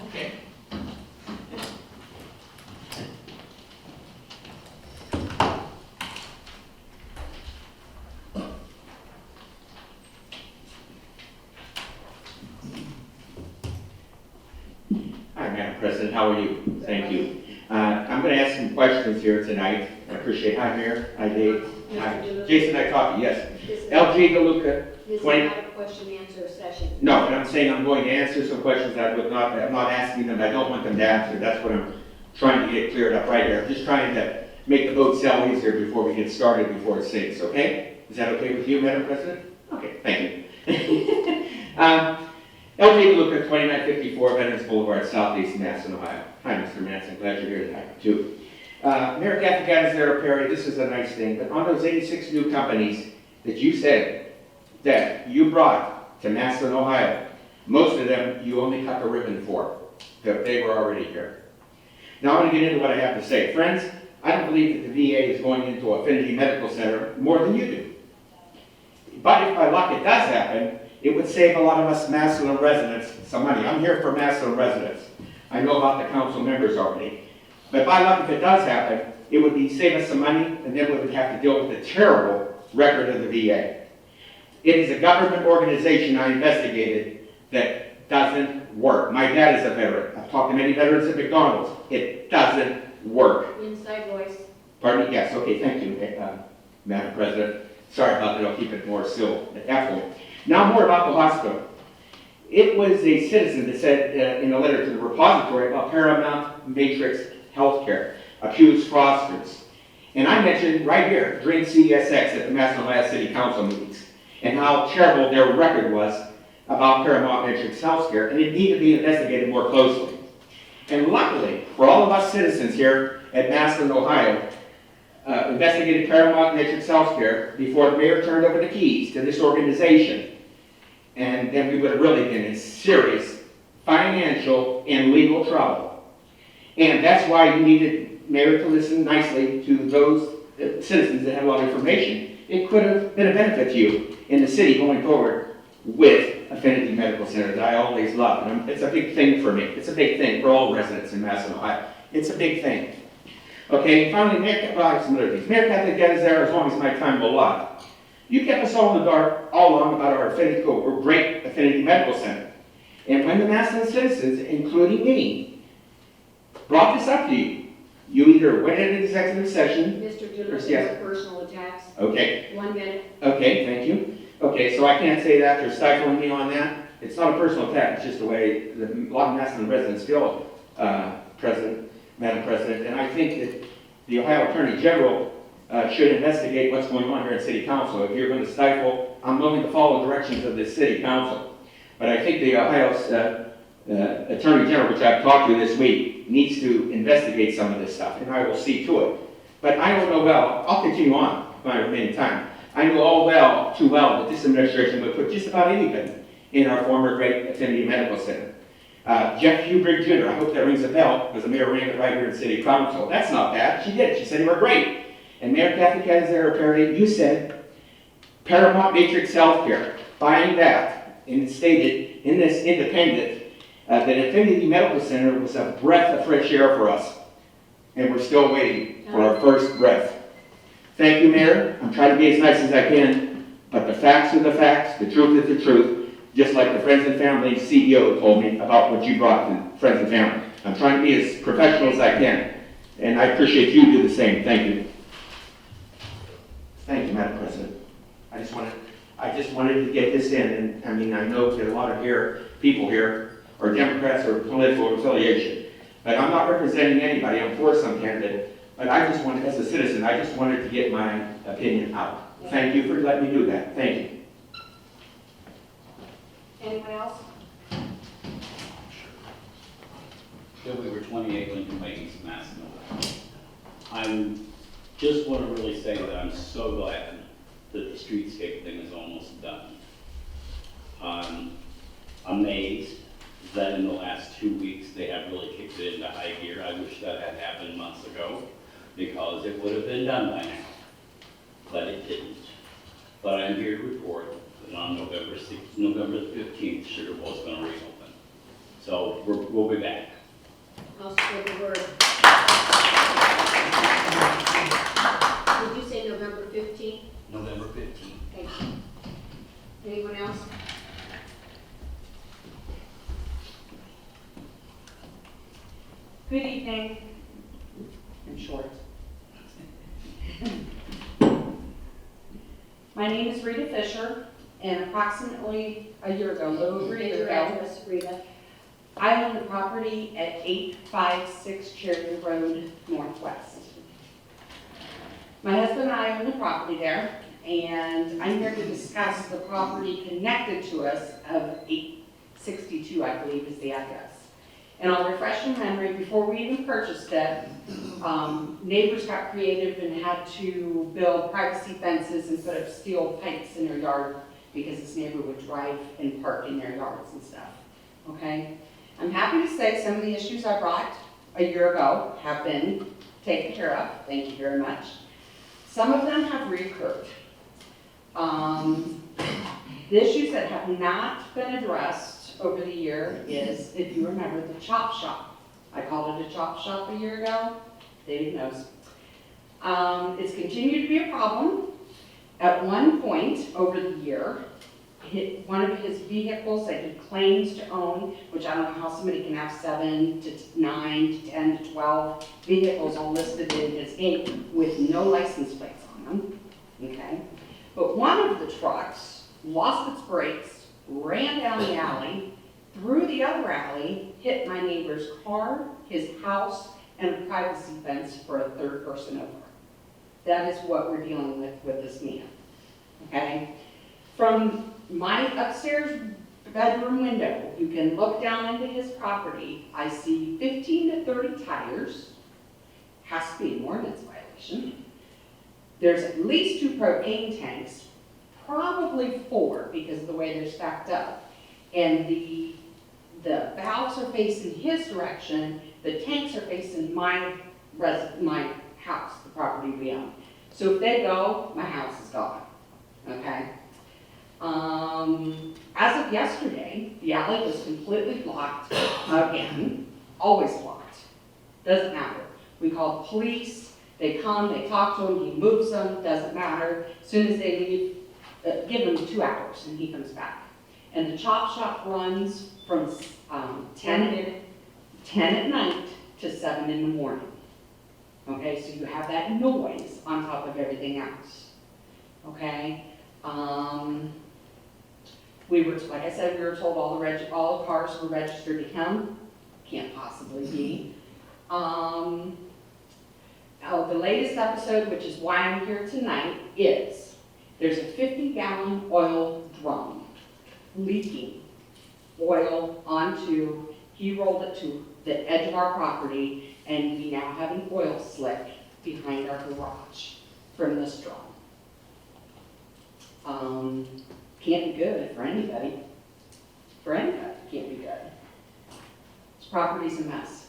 Okay. Hi, Madam President, how are you? Thank you. I'm going to ask some questions here tonight appreciate it. Hi, Mayor. Hi, Dave. Hi. Mr. DeLuca. Jason, I talked to you, yes. This is LG DeLuca, this is 20. not a question answer session. No, but I'm saying I'm going to answer some questions that I'm not asking them, I don't want them to answer. That's what I'm trying to get cleared up right here. I'm just trying to make the vote sell easier before we get started, before it sinks, okay? Is that okay with you, Madam President? Okay, thank you. LG DeLuca, 2954 Veterans Boulevard, Southeast Massillon, Ohio. Hi, Mr. Manson, glad you're here tonight, too. Mayor Kathy Gaddis, Perry, this is a nice thing, but on those 86 new companies that you said that you brought to Massillon, Ohio, most of them you only cut the ribbon for, that they were already here. Now I'm going to get into what I have to say. Friends, I don't believe that the VA is going into Affinity Medical Center more than you do. But if by luck it does happen, it would save a lot of us Massillon residents some money. I'm here for Massillon residents. I know about the council members already. But by luck, if it does happen, it would save us some money, and then we would have to deal with the terrible record of the VA. It is a government organization I investigated that doesn't work. My dad is a veteran. I've talked to many veterans at McDonald's. It doesn't work. Inside voice. Pardon me? Yes, okay, thank you, Madam President. Sorry about that, I'll keep it more still affluent. Now more about the hospital. It was a citizen that said in a letter to the repository about Paramount Matrix Healthcare, accused fraudsters. And I mentioned right here during CSX at the Massillon Ohio City Council meetings and how terrible their record was about Paramount Matrix Healthcare, and it needed to be investigated more closely. And luckily, for all of us citizens here at Massillon, Ohio, investigated Paramount Matrix Healthcare before the mayor turned over the keys to this organization. And then we would have really been in serious financial and legal trouble. And that's why you needed Mayor to listen nicely to those citizens that had a lot of information. It could have been a benefit to you in the city going forward with Affinity Medical Center that I always love. And it's a big thing for me. It's a big thing for all residents in Massillon, Ohio. It's a big thing. Okay, finally, some other things. Mayor Kathy Gaddis there as long as my time will allow. You kept us all in the dark all along about our great Affinity Medical Center. And when the Massillon citizens, including me, brought this up to you, you either went into executive session. Mr. DeLuca, Yes. no personal attacks. Okay. 1 minute. Okay, thank you. Okay, so I can't say that. They're stifling me on that. It's not a personal attack. It's just the way a lot of Massillon residents feel, Madam President. And I think that the Ohio Attorney General should investigate what's going on here at City Council. If you're going to stifle, I'm willing to follow directions of the City Council. But I think the Ohio's Attorney General, which I've talked to this week, needs to investigate some of this stuff, and I will see to it. But I don't know well, I'll continue on my remaining time. I know too well that this administration would put just about anything in our former great Affinity Medical Center. Jeff Hubrick Jr., I hope that rings a bell, because the mayor ran it right here in City Council. That's not bad. She did. She said you were great. And Mayor Kathy Perry, you said Paramount Matrix Healthcare, buying that, and it stated in this independent that Affinity Medical Center was a breath of fresh air for us. And we're still waiting for our first breath. Thank you, Mayor. I'm trying to be as nice as I can, but the facts are the facts, the truth is the truth, just like the Friends and Family CEO told me about what you brought to Friends and Family. I'm trying to be as professional as I can, and I appreciate you do the same. Thank you. Thank you, Madam President. I just wanted to get this in, and I mean, I know that a lot of people here are Democrats or political affiliation, but I'm not representing anybody. I'm for some candidate, but I just wanted, as a citizen, I just wanted to get my opinion out. Thank you for letting me do that. Thank you. Anyone else? Bill Weaver, 28 Lincoln Lane, Massillon. I just want to really say that I'm so glad that the streetscape thing is almost done. I'm amazed that in the last 2 weeks they have really kicked it into high gear. I wish that had happened months ago because it would have been done by now, but it didn't. But I'm here to report that on November 15th, Sugar Bowl's going to reopen. So we'll be back. I'll spread the word. Did you say November 15th? November 15th. Thank you. Anyone else? Good evening. In short. My name is Rita Fisher, and approximately a year ago, a little over a And year your ago, address, Rita? I own the property at 856 Cherry Road Northwest. My husband and I own the property there, and I'm here to discuss the property connected to us of 862, I believe is the address. And I'll refresh your memory, before we even purchased it, neighbors got creative and had to build privacy fences and put up steel pipes in their yard because this neighbor would drive and park in their yards and stuff, okay? I'm happy to say some of the issues I brought a year ago have been taken care of, thank you very much. Some of them have reoccurred. The issues that have not been addressed over the year is, if you remember, the chop shop. I called it a chop shop a year ago. David knows. It's continued to be a problem. At one point over the year, one of his vehicles that he claims to own, which I don't know how somebody can have 7 to 9 to 10 to 12 vehicles all listed in his name with no license plates on them, okay? But one of the trucks lost its brakes, ran down the alley, through the other alley, hit my neighbor's car, his house, and a privacy fence for a third person over. That is what we're dealing with this man, okay? From my upstairs bedroom window, you can look down into his property. I see 15 to 30 tires. Has to be an ordinance violation. There's at least 2 propane tanks, probably 4 because of the way they're stacked up. And the valves are facing his direction. The tanks are facing my house, the property we own. So if they go, my house is gone, okay? As of yesterday, the alley was completely blocked again, always blocked. Doesn't matter. We call the police, they come, they talk to him, he moves them, doesn't matter. As soon as they leave, give him 2 hours and he comes back. And the chop shop runs from 10 at night to 7 in the morning. Okay, so you have that noise on top of everything else. Okay? We were, like I said, we were told all the cars were registered to him. Can't possibly be. The latest episode, which is why I'm here tonight, is there's a 50-gallon oil drum leaking oil onto, he rolled it to the edge of our property, and we now have an oil slick behind our garage from this drum. Can't be good for anybody. For anybody, can't be good. This property's a mess.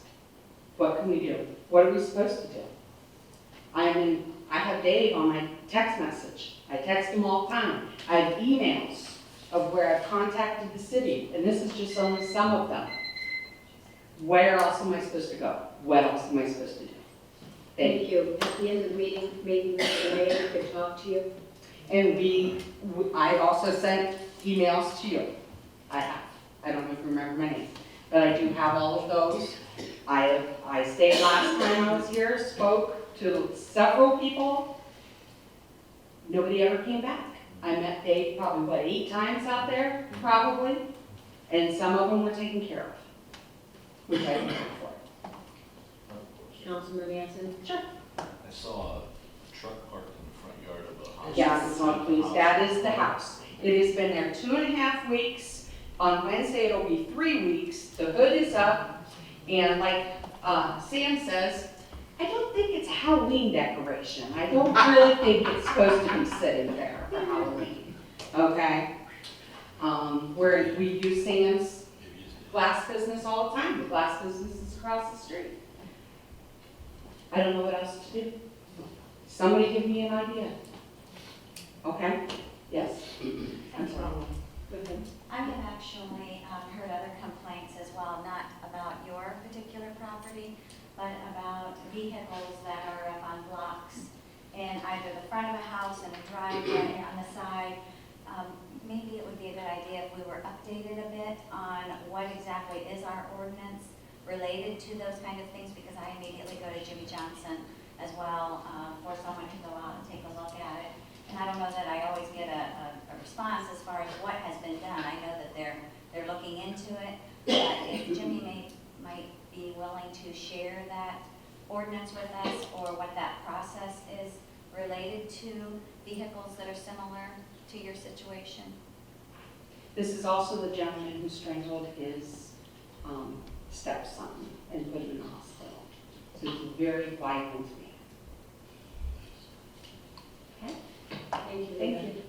What can we do? What are we supposed to do? I have Dave on my text message. I text him all the time. I have emails of where I've contacted the city, and this is just only some of them. Where else am I supposed to go? What else am I supposed to do? Thank you. At the end of the meeting, maybe Mr. Mayor could talk to you. And I've also sent emails to you. I have. I don't know if you remember my name, but I do have all of those. I stayed last time I was here, spoke to several people. Nobody ever came back. I met Dave probably, 8 times out there, probably, and some of them were taken care of, which I thank for. Councilman Manson? Sure. I saw a truck parked in the front yard of a house. Yes, it's on, please. That is the house. It has been there 2.5 weeks. On Wednesday, it'll be 3 weeks. The hood is up, and like Sam says, I don't think it's a Halloween decoration. I don't really think it's supposed to be sitting there for Halloween. Okay? Where we use Sam's glass business all the time. The glass business is across the street. I don't know what else to do. Somebody give me an idea. Okay? Yes? I'm sorry. Go ahead. I have actually heard other complaints as well, not about your particular property, but about vehicles that are up on blocks in either the front of a house and a driveway on the side. Maybe it would be a good idea if we were updated a bit on what exactly is our ordinance related to those kind of things, because I immediately go to Jimmy Johnson as well for someone to go out and take a look at it. And I don't know that I always get get a response as far as what has been done. I know that they're looking into it, but if Jimmy might be willing to share that ordinance with us, or what that process is related to vehicles that are similar to your situation. This is also the gentleman who strangled his stepson and put him in the hospital. So it's a very violent man. Okay? Thank you. Thank you.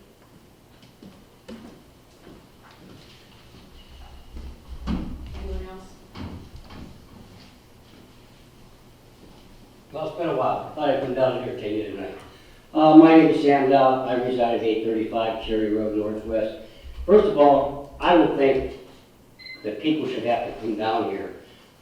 Anyone else? Well, it's been a while. I thought I'd come down here to you tonight. My name is Sam Dow. I reside at 835 Cherry Road Northwest. First of all, I would think that people should have to come down here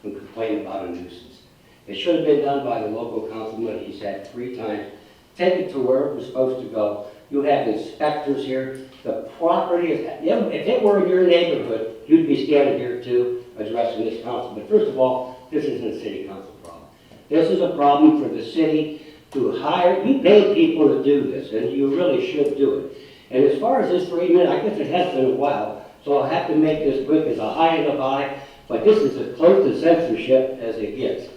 and complain about a nuisance. It should have been done by the local councilman. He said 3 times. Take it to where it was supposed to go. You have inspectors here. The property is, if it were in your neighborhood, you'd be standing here too, addressing this council. But first of all, this isn't a city council problem. This is a problem for the city to hire. You pay people to do this, and you really should do it. And as far as this 3 minutes, I guess it has been a while, so I'll have to make this quick as a high and a high, but this is as close to censorship as it gets.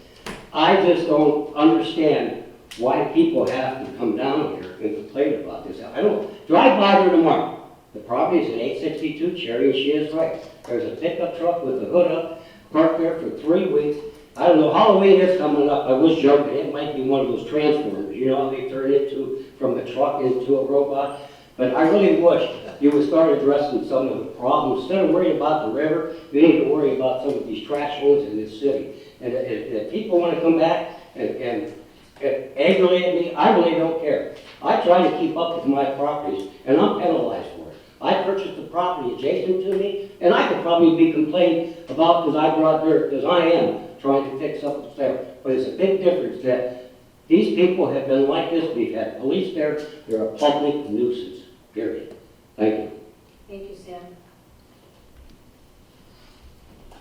I just don't understand why people have to come down here and complain about this. I don't, drive by her tomorrow. The property is at 862 Cherry, and she is right. There's a pickup truck with the hood up, parked there for 3 weeks. I don't know, Halloween is coming up. I was joking, it might be one of those transformers, you know how they turn into, from a truck into a robot? But I really wish you would start addressing some of the problems. Instead of worrying about the river, you need to worry about some of these trash holes in this city. And if people want to come back and aggravate me, I really don't care. I try to keep up with my properties, and I'm penalized for it. I purchased the property adjacent to me, and I could probably be complained about because I brought dirt, because I am trying to fix up the there. But it's a big difference that these people have been like this. We've had police there. They're a public nuisance, period. Thank you. Thank you, Sam.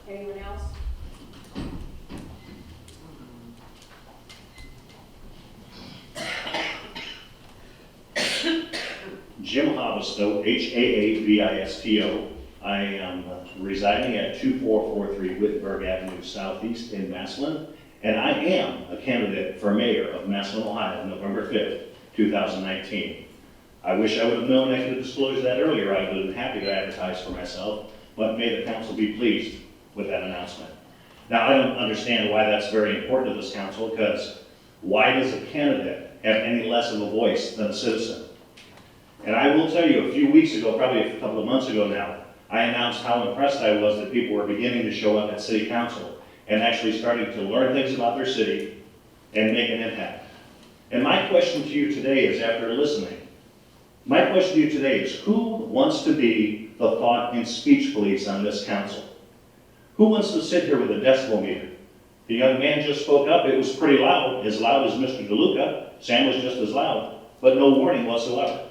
Anyone else? Jim Havisto, Haavisto. I am residing at 2443 Wittenberg Avenue Southeast in Massillon, and I am a candidate for mayor of Massillon, Ohio, November 5th, 2019. I wish I would have known I could have disclosed that earlier. I would have been happy to advertise for myself, but may the council be pleased with that announcement. Now, I don't understand why that's very important to this council, because why does a candidate have any less of a voice than a citizen? And I will tell you, a few weeks ago, probably a couple of months ago now, I announced how impressed I was that people were beginning to show up at city council and actually starting to learn things about their city and make an impact. And my question to you today is, after listening, my question to you today is, who wants to be the thought and speech police on this council? Who wants to sit here with a decibel meter? The young man just spoke up. It was pretty loud as Mr. DeLuca. Sam was just as loud, but no warning whatsoever.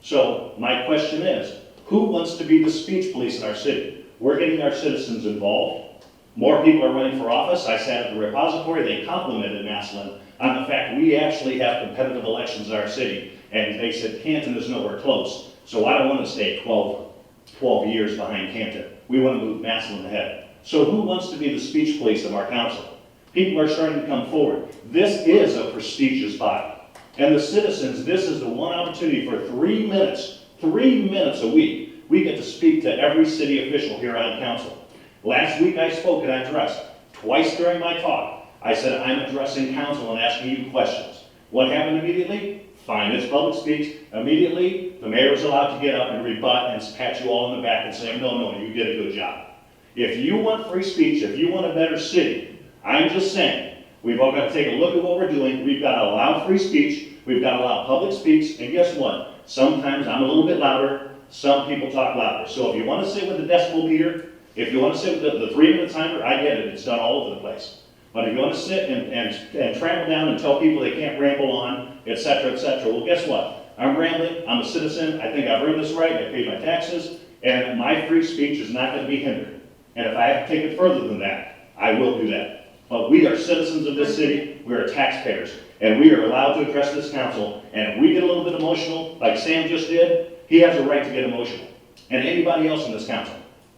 So my question is, who wants to be the speech police in our city? We're getting our citizens involved. More people are running for office. I sat at the repository. They complimented Massillon on the fact we actually have competitive elections in our city. And they said Canton is nowhere close. So I don't want to stay 12 years behind Canton. We want to move Massillon ahead. So who wants to be the speech police of our council? People are starting to come forward. This is a prestigious body. And the citizens, this is the one opportunity for 3 minutes a week, we get to speak to every city official here on council. Last week I spoke and I addressed. Twice during my talk, I said I'm addressing council and asking you questions. What happened immediately? Fine, it's public speech. Immediately, the mayor was allowed to get up and rebut and pat you all in the back and say, no, you did a good job. If you want free speech, if you want a better city, I'm just saying, we've all got to take a look at what we're doing. We've got to allow free speech. We've got to allow public speech. And guess what? Sometimes I'm a little bit louder. Some people talk louder. So if you want to sit with the decibel meter, if you want to sit with the 3-minute timer, I get it. It's done all over the place. But if you want to sit and trample down and tell people they can't ramble on, et cetera, well, guess what? I'm rambling. I'm a citizen. I think I've earned this right. I paid my taxes. And my free speech is not going to be hindered. And if I have to take it further than that, I will do that. But we are citizens of this city. We are taxpayers. And we are allowed to address this council. And if we get a little bit emotional, like Sam just did, he has a right to get emotional. And anybody else in this council.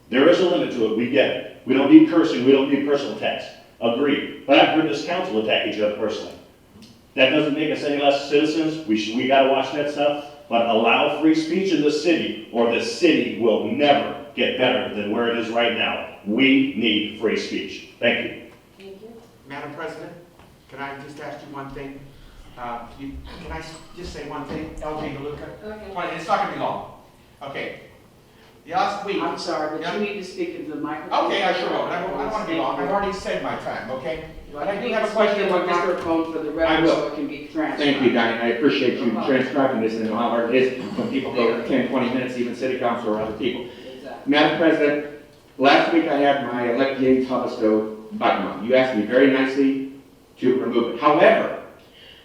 There is a limit to it, we get it. We don't need cursing, we don't need personal attacks. Agreed. But I've heard this council attack each other personally. That doesn't make us any less citizens, we gotta watch that stuff. But allow free speech in the city, or the city will never get better than where it is right now. We need free speech. Thank you. Thank you. Madam President, can I just ask you one thing? Can I just say one thing? LJ DeLuca? Okay. It's not going to be long. Okay. Last week. I'm sorry, but you need to speak into the microphone. Okay, I sure will. I don't want to be long. I've already said my time, okay? But I do have a Speak question. in the microphone for the I record will. so it can be transcribed. Thank you, Diane. I appreciate you transcribing this and how hard it is when people go 10, 20 minutes, even city council or other people. Exactly. Madam President, last week I had my elect James Hubbestow button on. You asked me very nicely to remove it. However,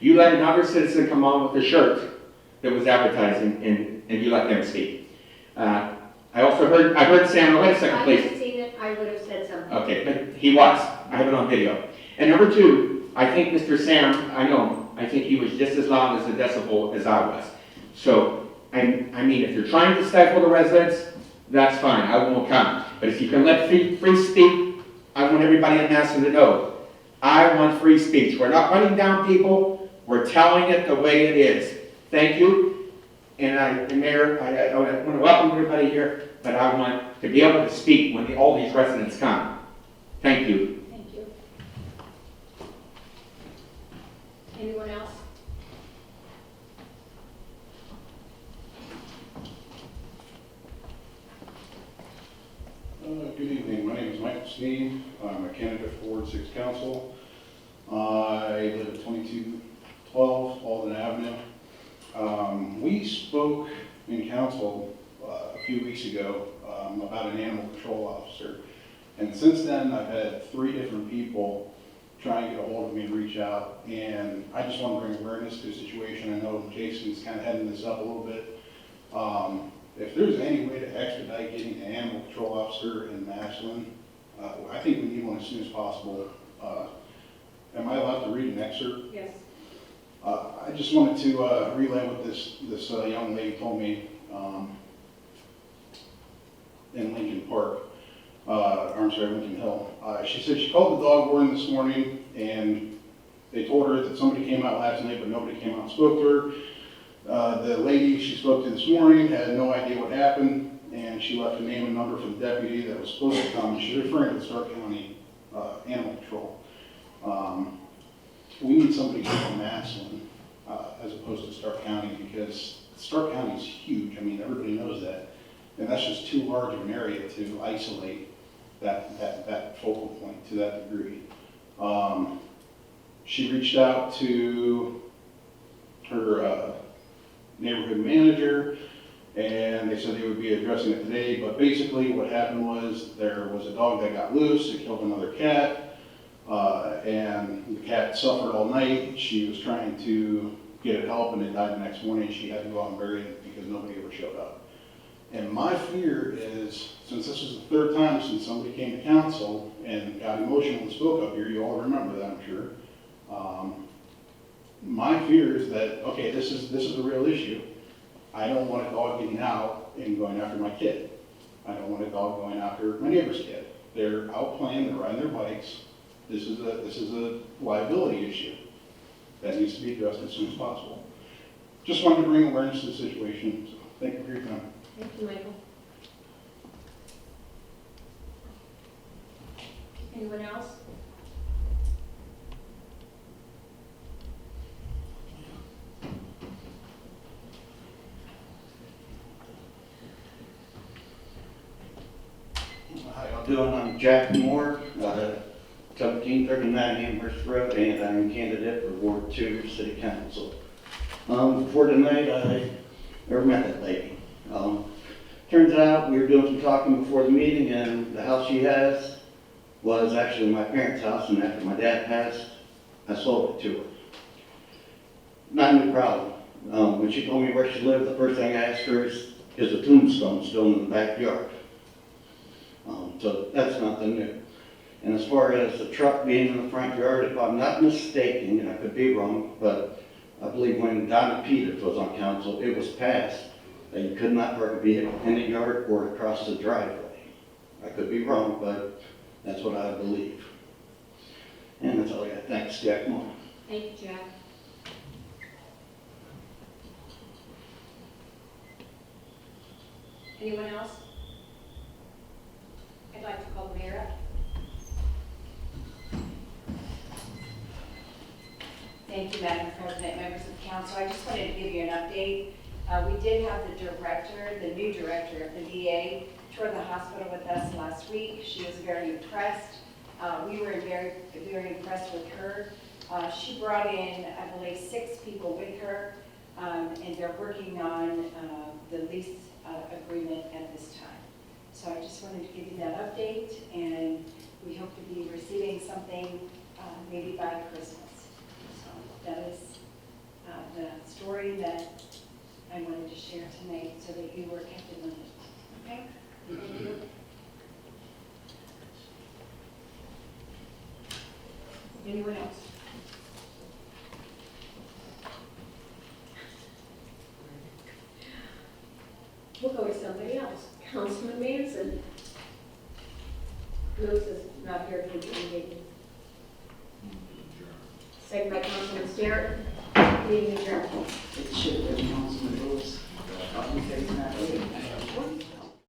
you let another citizen come on with a shirt that was advertising, and you let them speak. I heard Sam, wait a second, I please. hadn't seen it, I would have said something. Okay, but he was. I have it on video. And number two, I think Mr. Sam, I know him, I think he was just as loud as a decibel as I was. So, I mean, if you're trying to stifle the residents, that's fine, I won't comment. But if you can let free speak, I want everybody in Massillon to know, I want free speech. We're not running down people, we're telling it the way it is. Thank you. And Mayor, I want to welcome everybody here, but I want to be able to speak when all these residents come. Thank you. Thank you. Anyone else? Good evening. My name is Michael Sneed. I'm a candidate for Ward 6 Council. I live at 2212 Alden Avenue. We spoke in council a few weeks ago about an animal control officer. And since then, I've had 3 different people try and get a hold of me and reach out. And I just want to bring awareness to the situation. I know Jason's kind of heading this up a little bit. If there's any way to expedite getting an animal control officer in Massillon, I think we need one as soon as possible. Am I allowed to read an excerpt? Yes. I just wanted to relay what this young lady told me in Lincoln Park, Lincoln Hill. She said she called the dog warden this morning, and they told her that somebody came out last night, but nobody came out and spoke to her. The lady she spoke to this morning had no idea what happened, and she left a name and number for the deputy that was supposed to come. She's referring to the Stark County Animal Control. We need somebody from Massillon as opposed to Stark County, because Stark County is huge. I mean, everybody knows that. And that's just too large of an area to isolate that focal point to that degree. She reached out to her neighborhood manager, and they said they would be addressing it today. But basically what happened was there was a dog that got loose, it killed another cat, and the cat suffered all night. She was trying to get it help, and it died the next morning. She had to go out and bury it because nobody ever showed up. And my fear is, since this was the 3rd time since somebody came to council and got emotional and spoke up here, you all remember that, I'm sure. My fear is that, okay, this is a real issue. I don't want a dog getting out and going after my kid. I don't want a dog going after my neighbor's kid. They're out playing, they're riding their bikes. This is a liability issue that needs to be addressed as soon as possible. Just wanted to bring awareness to the situation, so thank you for your time. Thank you, Michael. Anyone else? How y'all doing? I'm Jack Moore, 1739 Amherst Road, and I'm a candidate for Ward 2 City Council. Before tonight, I never met that lady. Turns out we were doing some talking before the meeting, and the house she has was actually my parents' house, and after my dad passed, I sold it to her. Not a new problem. When she told me where she lived, the first thing I asked her is the tombstone still in the backyard? So that's nothing new. And as far as the truck being in the front yard, if I'm not mistaken, and I could be wrong, but I believe when Donna Peters was on council, it was passed that you could not park a vehicle in the yard or across the driveway. I could be wrong, but that's what I believe. And that's all I got. Thanks, Jack Moore. Thank you, Jack. Anyone else? I'd like to call the mayor up. Thank you, Madam President, members of council. I just wanted to give you an update. We did have the new director of the VA, tour the hospital with us last week. She was very impressed. We were very, very impressed with her. She brought in, I believe, 6 people with her, and they're working on the lease agreement at this time. So I just wanted to give you that update, and we hope to be receiving something maybe by Christmas. So that is the story that I wanted to share tonight so that you were kept in the loop. Okay? Thank you. Anyone else? We'll go with somebody else. Councilman Manson. Lewis is not here to be meeting. Second by Councilman Starrett. Meeting adjourned. It should have been Councilman Lewis. I'll be saying that later.